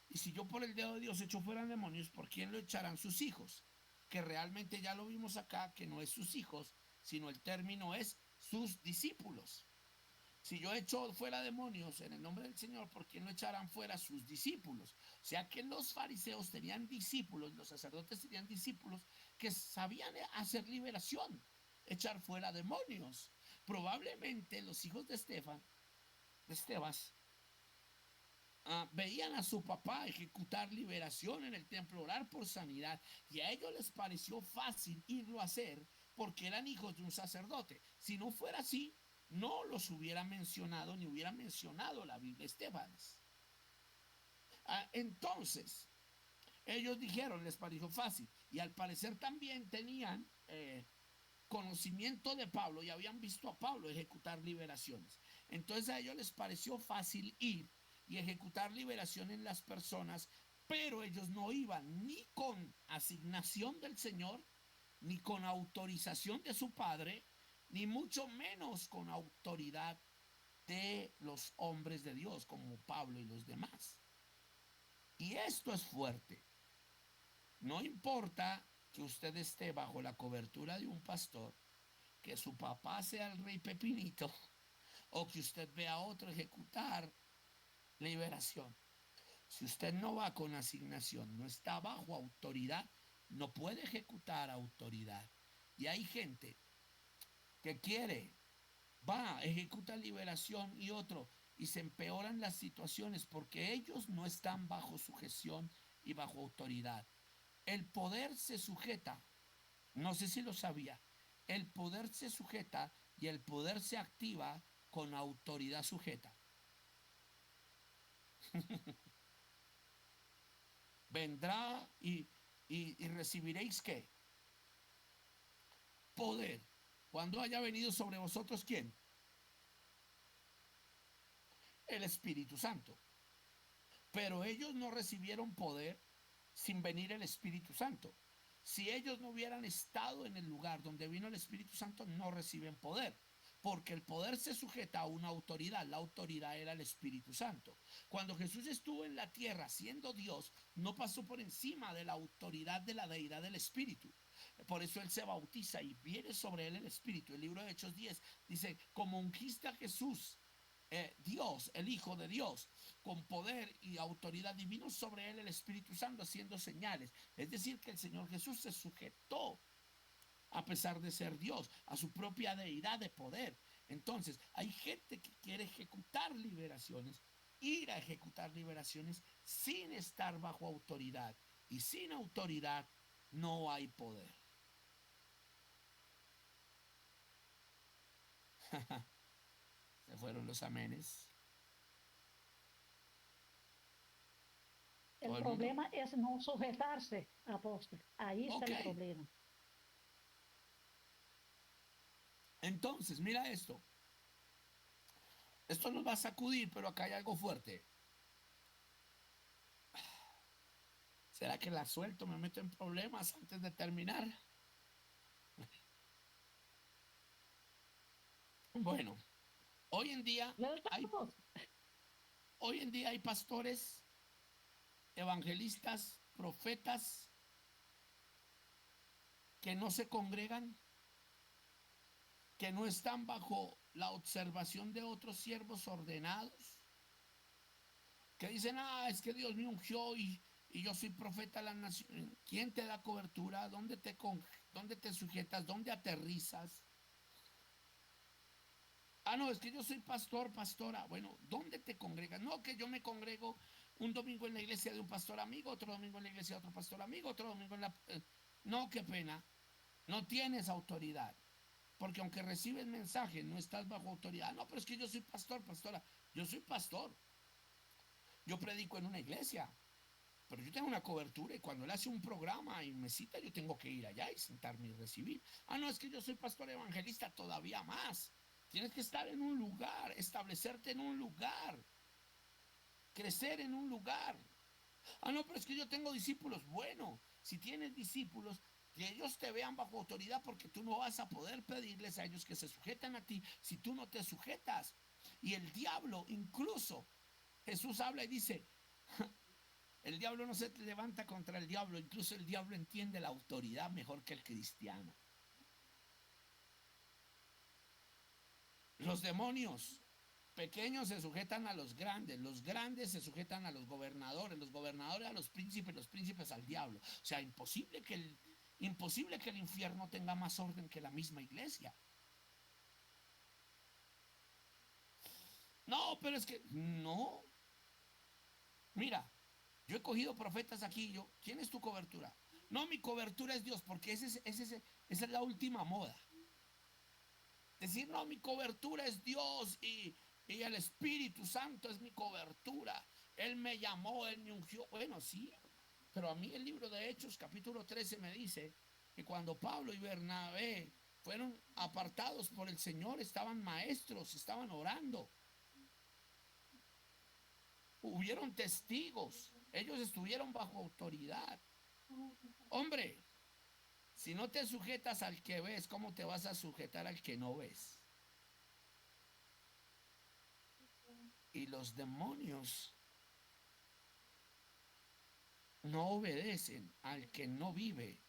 y si yo por el dedo de Dios echo fuera demonios, ¿por quién lo echarán sus hijos? Que realmente ya lo vimos acá, que no es sus hijos, sino el término es sus discípulos. Si yo echo fuera demonios en el nombre del Señor, ¿por quién lo echarán fuera sus discípulos? O sea que los fariseos tenían discípulos, los sacerdotes tenían discípulos que sabían hacer liberación, echar fuera demonios. Probablemente los hijos de Estebas, veían a su papá ejecutar liberación en el templo, orar por sanidad, y a ellos les pareció fácil irlo a hacer porque eran hijos de un sacerdote. Si no fuera así, no los hubiera mencionado ni hubiera mencionado la Biblia Estebanes. Entonces, ellos dijeron, les pareció fácil, y al parecer también tenían conocimiento de Pablo y habían visto a Pablo ejecutar liberaciones. Entonces a ellos les pareció fácil ir y ejecutar liberación en las personas, pero ellos no iban ni con asignación del Señor, ni con autorización de su Padre, ni mucho menos con autoridad de los hombres de Dios como Pablo y los demás. Y esto es fuerte. No importa que usted esté bajo la cobertura de un pastor, que su papá sea el rey Pepinito, o que usted vea a otro ejecutar liberación. Si usted no va con asignación, no está bajo autoridad, no puede ejecutar autoridad. Y hay gente que va, ejecuta liberación y otro, y se empeoran las situaciones porque ellos no están bajo sujeción y bajo autoridad. El poder se sujeta, no sé si lo sabía, el poder se sujeta y el poder se activa con autoridad sujeta. Vendrá y recibiréis ¿qué? Poder. Cuando haya venido sobre vosotros, ¿quién? El Espíritu Santo. Pero ellos no recibieron poder sin venir el Espíritu Santo. Si ellos no hubieran estado en el lugar donde vino el Espíritu Santo, no reciben poder. Porque el poder se sujeta a una autoridad. La autoridad era el Espíritu Santo. Cuando Jesús estuvo en la tierra siendo Dios, no pasó por encima de la autoridad de la deidad del Espíritu. Por eso él se bautiza y viene sobre él el Espíritu. El libro de Hechos 10 dice, como ungiste a Jesús, Dios, el Hijo de Dios, con poder y autoridad divino sobre él el Espíritu Santo haciendo señales. Es decir, que el Señor Jesús se sujetó a pesar de ser Dios, a su propia deidad de poder. Entonces, hay gente que quiere ejecutar liberaciones, ir a ejecutar liberaciones sin estar bajo autoridad. Y sin autoridad no hay poder. Se fueron los amenes. El ¿Todo el problema es no sujetarse, apóstol. Ahí está Ok. el problema. Entonces, mira esto. Esto nos va a sacudir, pero acá hay algo fuerte. ¿Será que la suelto? ¿Me meto en problemas antes de terminar? Bueno, hoy en día hay, Suéltanos. hoy en día hay pastores, evangelistas, profetas que no se congregan, que no están bajo la observación de otros siervos ordenados, que dicen, es que Dios me ungió y yo soy profeta de la nación. ¿Quién te da cobertura? ¿Dónde te sujetas? ¿Dónde aterrizas? No, es que yo soy pastor, pastora. Bueno, ¿dónde te congregas? No, que yo me congrego un domingo en la iglesia de un pastor amigo, otro domingo en la iglesia de otro pastor amigo, otro domingo en la... No, qué pena. No tienes autoridad. Porque aunque recibes mensajes, no estás bajo autoridad. No, pero es que yo soy pastor, pastora. Yo soy pastor. Yo predico en una iglesia. Pero yo tengo una cobertura y cuando él hace un programa y me cita, yo tengo que ir allá y sentarme y recibir. No, es que yo soy pastor evangelista todavía más. Tienes que estar en un lugar, establecerte en un lugar, crecer en un lugar. No, pero es que yo tengo discípulos. Bueno, si tienes discípulos, que ellos te vean bajo autoridad, porque tú no vas a poder pedirles a ellos que se sujetan a ti si tú no te sujetas. Y el diablo, incluso, Jesús habla y dice, el diablo no se levanta contra el diablo, incluso el diablo entiende la autoridad mejor que el cristiano. Los demonios pequeños se sujetan a los grandes se sujetan a los gobernadores a los príncipes al diablo. O sea, imposible que el infierno tenga más orden que la misma iglesia. No, pero es que no. Mira, yo he cogido profetas aquí. ¿Quién es tu cobertura? No, mi cobertura es Dios, porque esa es la última moda. Decir, no, mi cobertura es Dios y el Espíritu Santo es mi cobertura. Él me llamó, Él me ungió. Bueno, sí, pero a mí el libro de Hechos, capítulo 13, me dice que cuando Pablo y Bernabé fueron apartados por el Señor, estaban maestros, estaban orando. Hubieron testigos, ellos estuvieron bajo autoridad. Hombre, si no te sujetas al que ves, ¿cómo te vas a sujetar al que no ves? Y los demonios no obedecen al que no vive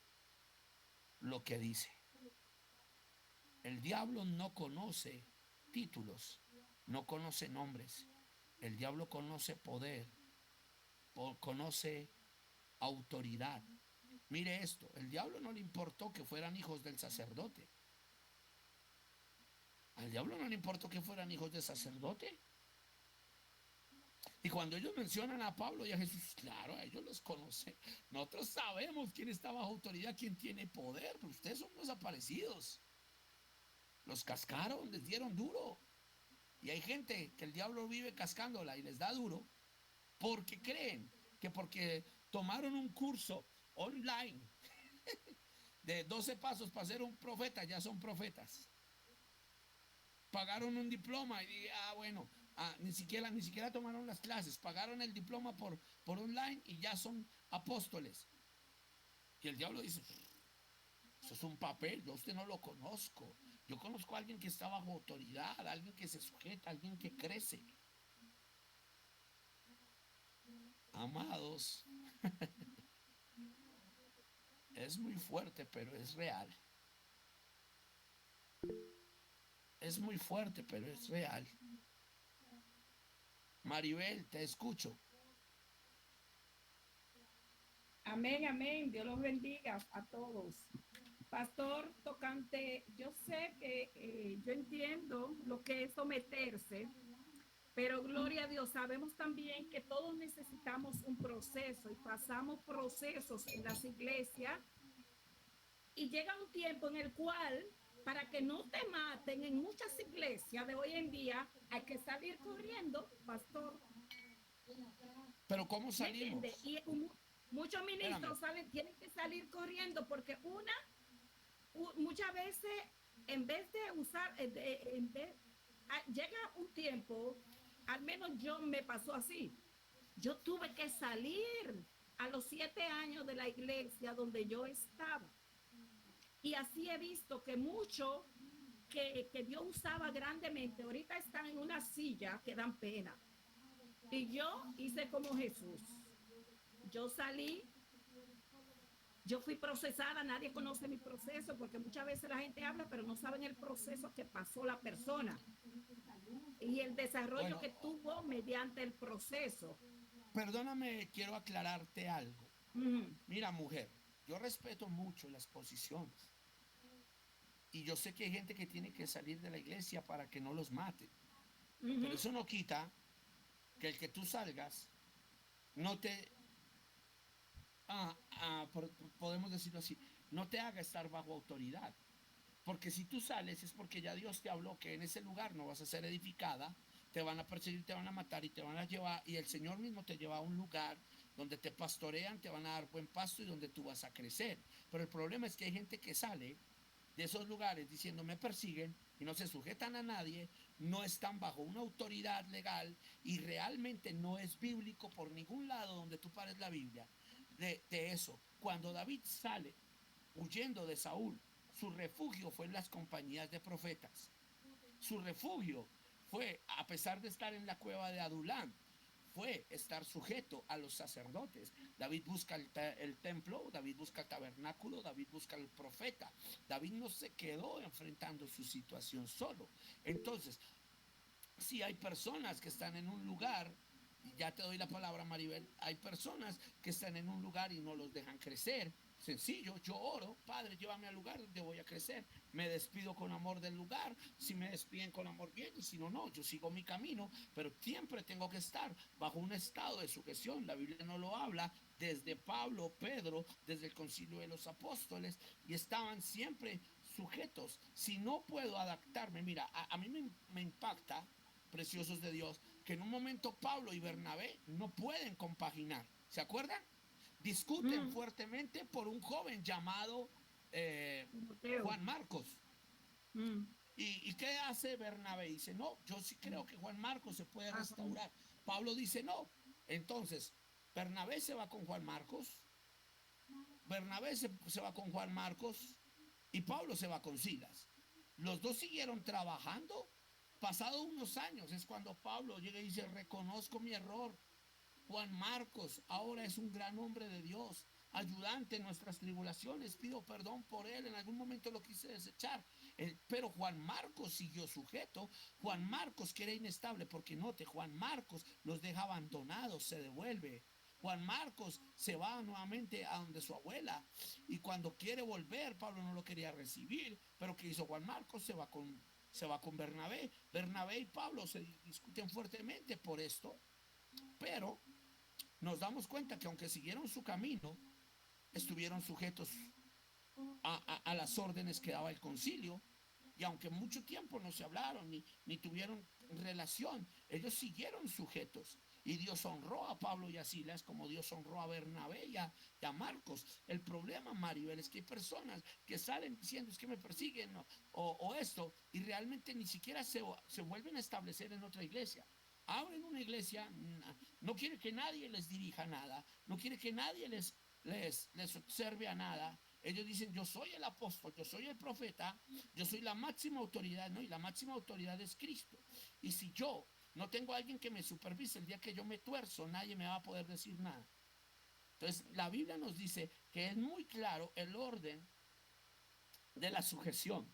lo que dice. El diablo no conoce títulos, no conoce nombres. El diablo conoce poder, conoce autoridad. Mire esto, el diablo no le importó que fueran hijos del sacerdote. Al diablo no le importó que fueran hijos del sacerdote. Y cuando ellos mencionan a Pablo y a Jesús, claro, a ellos los conocen. Nosotros sabemos quién está bajo autoridad, quién tiene poder, pero ustedes son los desaparecidos. Los cascaron, les dieron duro. Y hay gente que el diablo vive cascándola y les da duro porque creen que porque tomaron un curso online de 12 pasos para ser un profeta, ya son profetas. Pagaron un diploma y bueno, ni siquiera tomaron las clases, pagaron el diploma por online y ya son apóstoles. Y el diablo dice, eso es un papel, yo a usted no lo conozco. Yo conozco a alguien que está bajo autoridad, a alguien que se sujeta, a alguien que crece. Amados, es muy fuerte, pero es real. Es muy fuerte, pero es real. Maribel, te escucho. Amén, amén. Dios los bendiga a todos. Pastor, importante, yo sé que yo entiendo lo que es someterse, pero gloria a Dios, sabemos también que todos necesitamos un proceso y pasamos procesos en las iglesias y llega un tiempo en el cual, para que no te maten en muchas iglesias de hoy en día, hay que salir corriendo, pastor. Pero ¿cómo ¿Me salimos? entiende? Y muchos Espérame. ministros tienen que salir corriendo porque muchas veces, en vez de usar, llega un tiempo, al menos yo me pasó así, yo tuve que salir a los 7 años de la iglesia donde yo estaba. Y así he visto que muchos que Dios usaba grandemente, ahorita están en una silla que dan pena. Y yo hice como Jesús. Yo salí, yo fui procesada, nadie conoce mi proceso porque muchas veces la gente habla, pero no saben el proceso que pasó la persona y el desarrollo Bueno, que tuvo mediante el proceso. perdóname, quiero aclararte algo. Mm. Mira, mujer, yo respeto mucho las posiciones. Y yo sé que hay gente que tiene que salir de la iglesia para que no los maten. Pero eso no quita que el que tú salgas no te, podemos decirlo así, no te haga estar bajo autoridad. Porque si tú sales es porque ya Dios te habló que en ese lugar no vas a ser edificada, te van a perseguir, te van a matar y te van a llevar, y el Señor mismo te lleva a un lugar donde te pastorean, te van a dar buen pasto y donde tú vas a crecer. Pero el problema es que hay gente que sale de esos lugares diciendo me persiguen y no se sujetan a nadie, no están bajo una autoridad legal y realmente no es bíblico por ningún lado donde tú pares la Biblia de eso. Cuando David sale huyendo de Saúl, su refugio fue en las compañías de profetas. Su refugio fue, a pesar de estar en la cueva de Adulán, fue estar sujeto a los sacerdotes. David busca el templo, David busca el tabernáculo, David busca el profeta. David no se quedó enfrentando su situación solo. Entonces, si hay personas que están en un lugar, y ya te doy la palabra, Maribel, hay personas que están en un lugar y no los dejan crecer. Sencillo, yo oro, Padre, llévame al lugar donde voy a crecer. Me despido con amor del lugar. Si me despiden con amor, bien, y si no, no, yo sigo mi camino, pero siempre tengo que estar bajo un estado de sujeción. La Biblia no lo habla desde Pablo, Pedro, desde el concilio de los apóstoles, y estaban siempre sujetos. Si no puedo adaptarme, mira, a mí me impacta, preciosos de Dios, que en un momento Pablo y Bernabé no pueden compaginar. ¿Se acuerdan? Discuten fuertemente por un joven llamado Juan Marcos. ¿Y qué hace Bernabé? Dice, no, yo sí creo que Juan Marcos se puede restaurar. Pablo dice, no. Entonces, Bernabé se va con Juan Marcos, Bernabé se va con Juan Marcos y Pablo se va con Silas. Los dos siguieron trabajando. Pasado unos años es cuando Pablo llega y dice, reconozco mi error. Juan Marcos ahora es un gran hombre de Dios, ayudante en nuestras tribulaciones. Pido perdón por él, en algún momento lo quise desechar. Pero Juan Marcos siguió sujeto. Juan Marcos, que era inestable, porque note, Juan Marcos los deja abandonados, se devuelve. Juan Marcos se va nuevamente a donde su abuela y cuando quiere volver, Pablo no lo quería recibir, pero ¿qué hizo Juan Marcos? Se va con Bernabé. Bernabé y Pablo se discuten fuertemente por esto, pero nos damos cuenta que aunque siguieron su camino, estuvieron sujetos a las órdenes que daba el concilio, y aunque mucho tiempo no se hablaron ni tuvieron relación, ellos siguieron sujetos. Y Dios honró a Pablo y a Silas como Dios honró a Bernabé y a Marcos. El problema, Maribel, es que hay personas que salen diciendo es que me persiguen o esto, y realmente ni siquiera se vuelven a establecer en otra iglesia. Abren una iglesia, no quiere que nadie les dirija nada, no quiere que nadie les observe a nada. Ellos dicen, yo soy el apóstol, yo soy el profeta, yo soy la máxima autoridad, ¿no? Y la máxima autoridad es Cristo. Y si yo no tengo a alguien que me supervise, el día que yo me tuerzo, nadie me va a poder decir nada. Entonces, la Biblia nos dice que es muy claro el orden de la sujeción.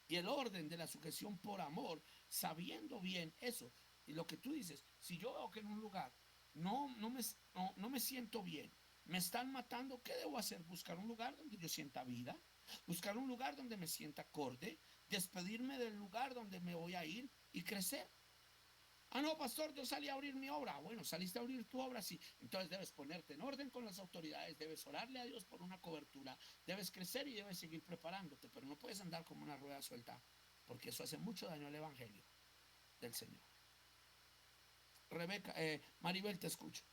Y el orden de la sujeción por amor, sabiendo bien eso. Y lo que tú dices, si yo veo que en un lugar no me siento bien, me están matando, ¿qué debo hacer? Buscar un lugar donde yo sienta vida. Buscar un lugar donde me sienta acorde, despedirme del lugar donde me voy a ir y crecer. Ah, no, pastor, yo salí a abrir mi obra. Bueno, saliste a abrir tu obra, sí. Entonces debes ponerte en orden con las autoridades, debes orarle a Dios por una cobertura, debes crecer y debes seguir preparándote, pero no puedes andar como una rueda suelta, porque eso hace mucho daño al evangelio del Señor. Rebeca, Maribel, te escucho.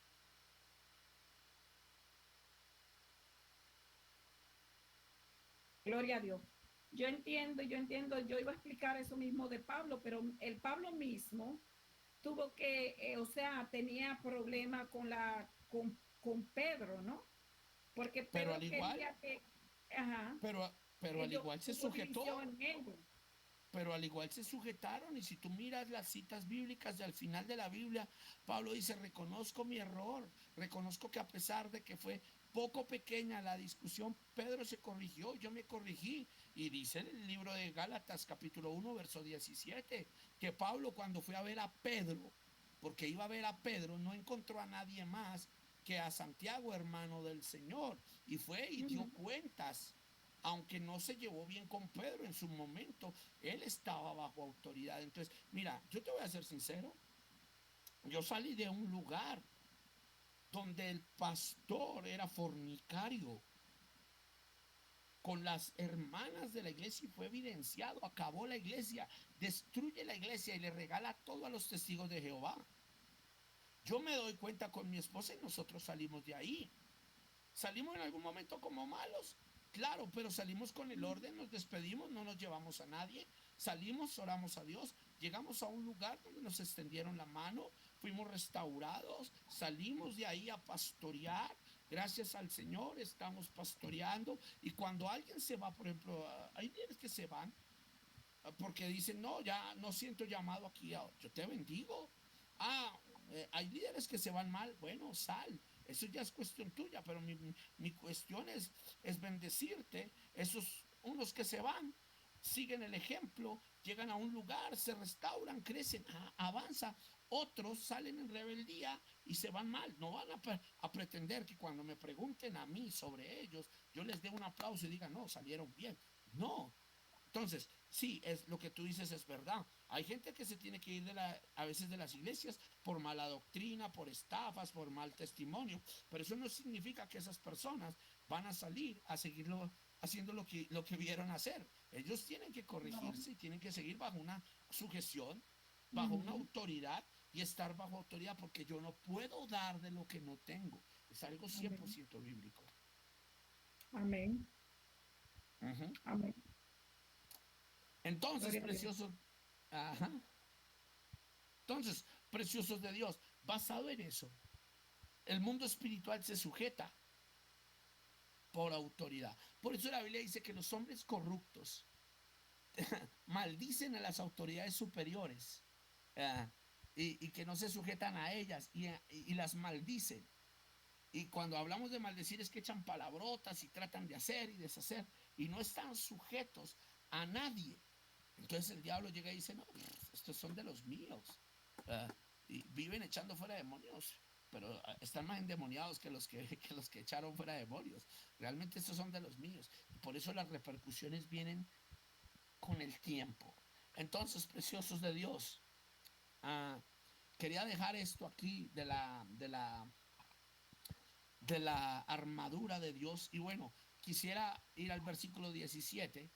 Gloria a Dios. Yo iba a explicar eso mismo de Pablo, pero el Pablo mismo tuvo que, o sea, tenía problemas con Pedro, ¿no? Porque Pero Pedro al igual, quería que, ajá, pero al igual se hubo sujetó. división en ellos. Pero al igual se sujetaron, y si tú miras las citas bíblicas de al final de la Biblia, Pablo dice: reconozco mi error, reconozco que a pesar de que fue poco pequeña la discusión, Pedro se corrigió, yo me corrigí. Y dice en el libro de Gálatas capítulo 1 verso 17 que Pablo, cuando fue a ver a Pedro, porque iba a ver a Pedro, no encontró a nadie más que a Santiago, hermano del Señor, y fue y dio cuentas. Aunque no se llevó bien con Pedro en su momento, él estaba bajo autoridad. Entonces, mira, yo te voy a ser sincero, yo salí de un lugar donde el pastor era fornicario con las hermanas de la iglesia y fue evidenciado, acabó la iglesia, destruye la iglesia y le regala todo a los testigos de Jehová. Yo me doy cuenta con mi esposa y nosotros salimos de ahí. ¿Salimos en algún momento como malos? Claro, pero salimos con el orden, nos despedimos, no nos llevamos a nadie, salimos, oramos a Dios, llegamos a un lugar donde nos extendieron la mano, fuimos restaurados, salimos de ahí a pastorear, gracias al Señor estamos pastoreando. Y cuando alguien se va, por ejemplo, hay líderes que se van porque dicen: no, ya no siento llamado aquí, yo te bendigo. Ah, hay líderes que se van mal, bueno, sal, eso ya es cuestión tuya, pero mi cuestión es bendecirte. Esos unos que se van, siguen el ejemplo, llegan a un lugar, se restauran, crecen, avanzan. Otros salen en rebeldía y se van mal. No van a pretender que cuando me pregunten a mí sobre ellos, yo les dé un aplauso y diga: no, salieron bien. No. Entonces, sí, es lo que tú dices, es verdad. Hay gente que se tiene que ir a veces de las iglesias por mala doctrina, por estafas, por mal testimonio, pero eso no significa que esas personas van a salir a seguirlo haciendo lo que vieron hacer. Ellos tienen que No. corregirse y tienen que seguir bajo una sujeción, bajo una autoridad, y estar bajo autoridad, porque yo no puedo dar de lo que no tengo. Es algo Amén. 100% bíblico. Amén. Ujú. Amén. Entonces, Gloria a Dios. preciosos, ajá. Entonces, preciosos de Dios, basado en eso, el mundo espiritual se sujeta por autoridad. Por eso la Biblia dice que los hombres corruptos maldicen a las autoridades superiores, ah, y que no se sujetan a ellas, y las maldicen. Y cuando hablamos de maldecir es que echan palabrotas y tratan de hacer y deshacer y no están sujetos a nadie. Entonces el diablo llega y dice: no, estos son de los míos. Ah, y viven echando fuera demonios, pero están más endemoniados que los que echaron fuera demonios. Realmente estos son de los míos. Y por eso las repercusiones vienen con el tiempo. Entonces, preciosos de Dios, ah, quería dejar esto aquí de la armadura de Dios. Y bueno, quisiera ir al versículo 17.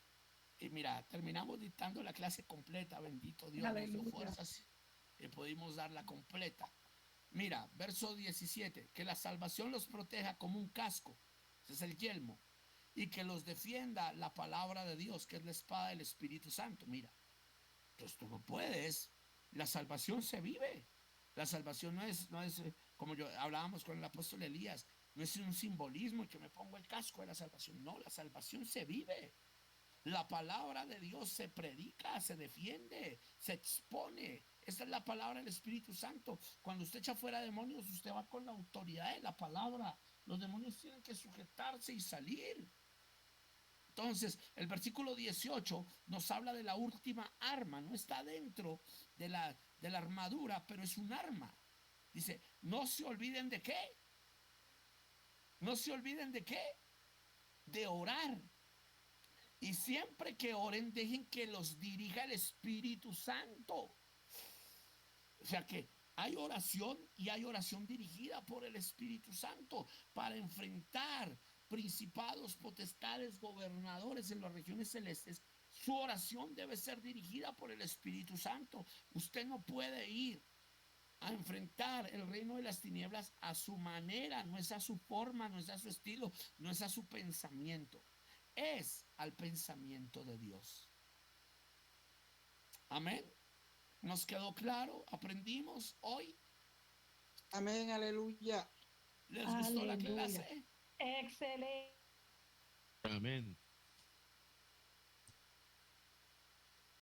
Y mira, terminamos dictando la clase completa. Bendito Dios, nos dio Aleluya. fuerzas y pudimos darla completa. Mira, verso 17: que la salvación los proteja como un casco, ese es el yelmo, y que los defienda la palabra de Dios, que es la espada del Espíritu Santo. Mira, entonces tú no puedes. La salvación se vive. La salvación no es como yo hablábamos con el apóstol Elías, no es un simbolismo y que me pongo el casco de la salvación. No, la salvación se vive. La palabra de Dios se predica, se defiende, se expone. Esta es la palabra del Espíritu Santo. Cuando usted echa fuera demonios, usted va con la autoridad de la palabra. Los demonios tienen que sujetarse y salir. Entonces, el versículo 18 nos habla de la última arma. No está dentro de la armadura, pero es un arma. Dice: no se olviden de qué. No se olviden de qué. De orar. Y siempre que oren, dejen que los dirija el Espíritu Santo. O sea que hay oración y hay oración dirigida por el Espíritu Santo para enfrentar principados, potestades, gobernadores en las regiones celestes. Su oración debe ser dirigida por el Espíritu Santo. Usted no puede ir a enfrentar el reino de las tinieblas a su manera, no es a su forma, no es a su estilo, no es a su pensamiento, es al pensamiento de Dios. Amén. ¿Nos quedó claro? ¿Aprendimos hoy? Amén, aleluya. ¿Les gustó la Aleluya. clase? Excelente. Amén.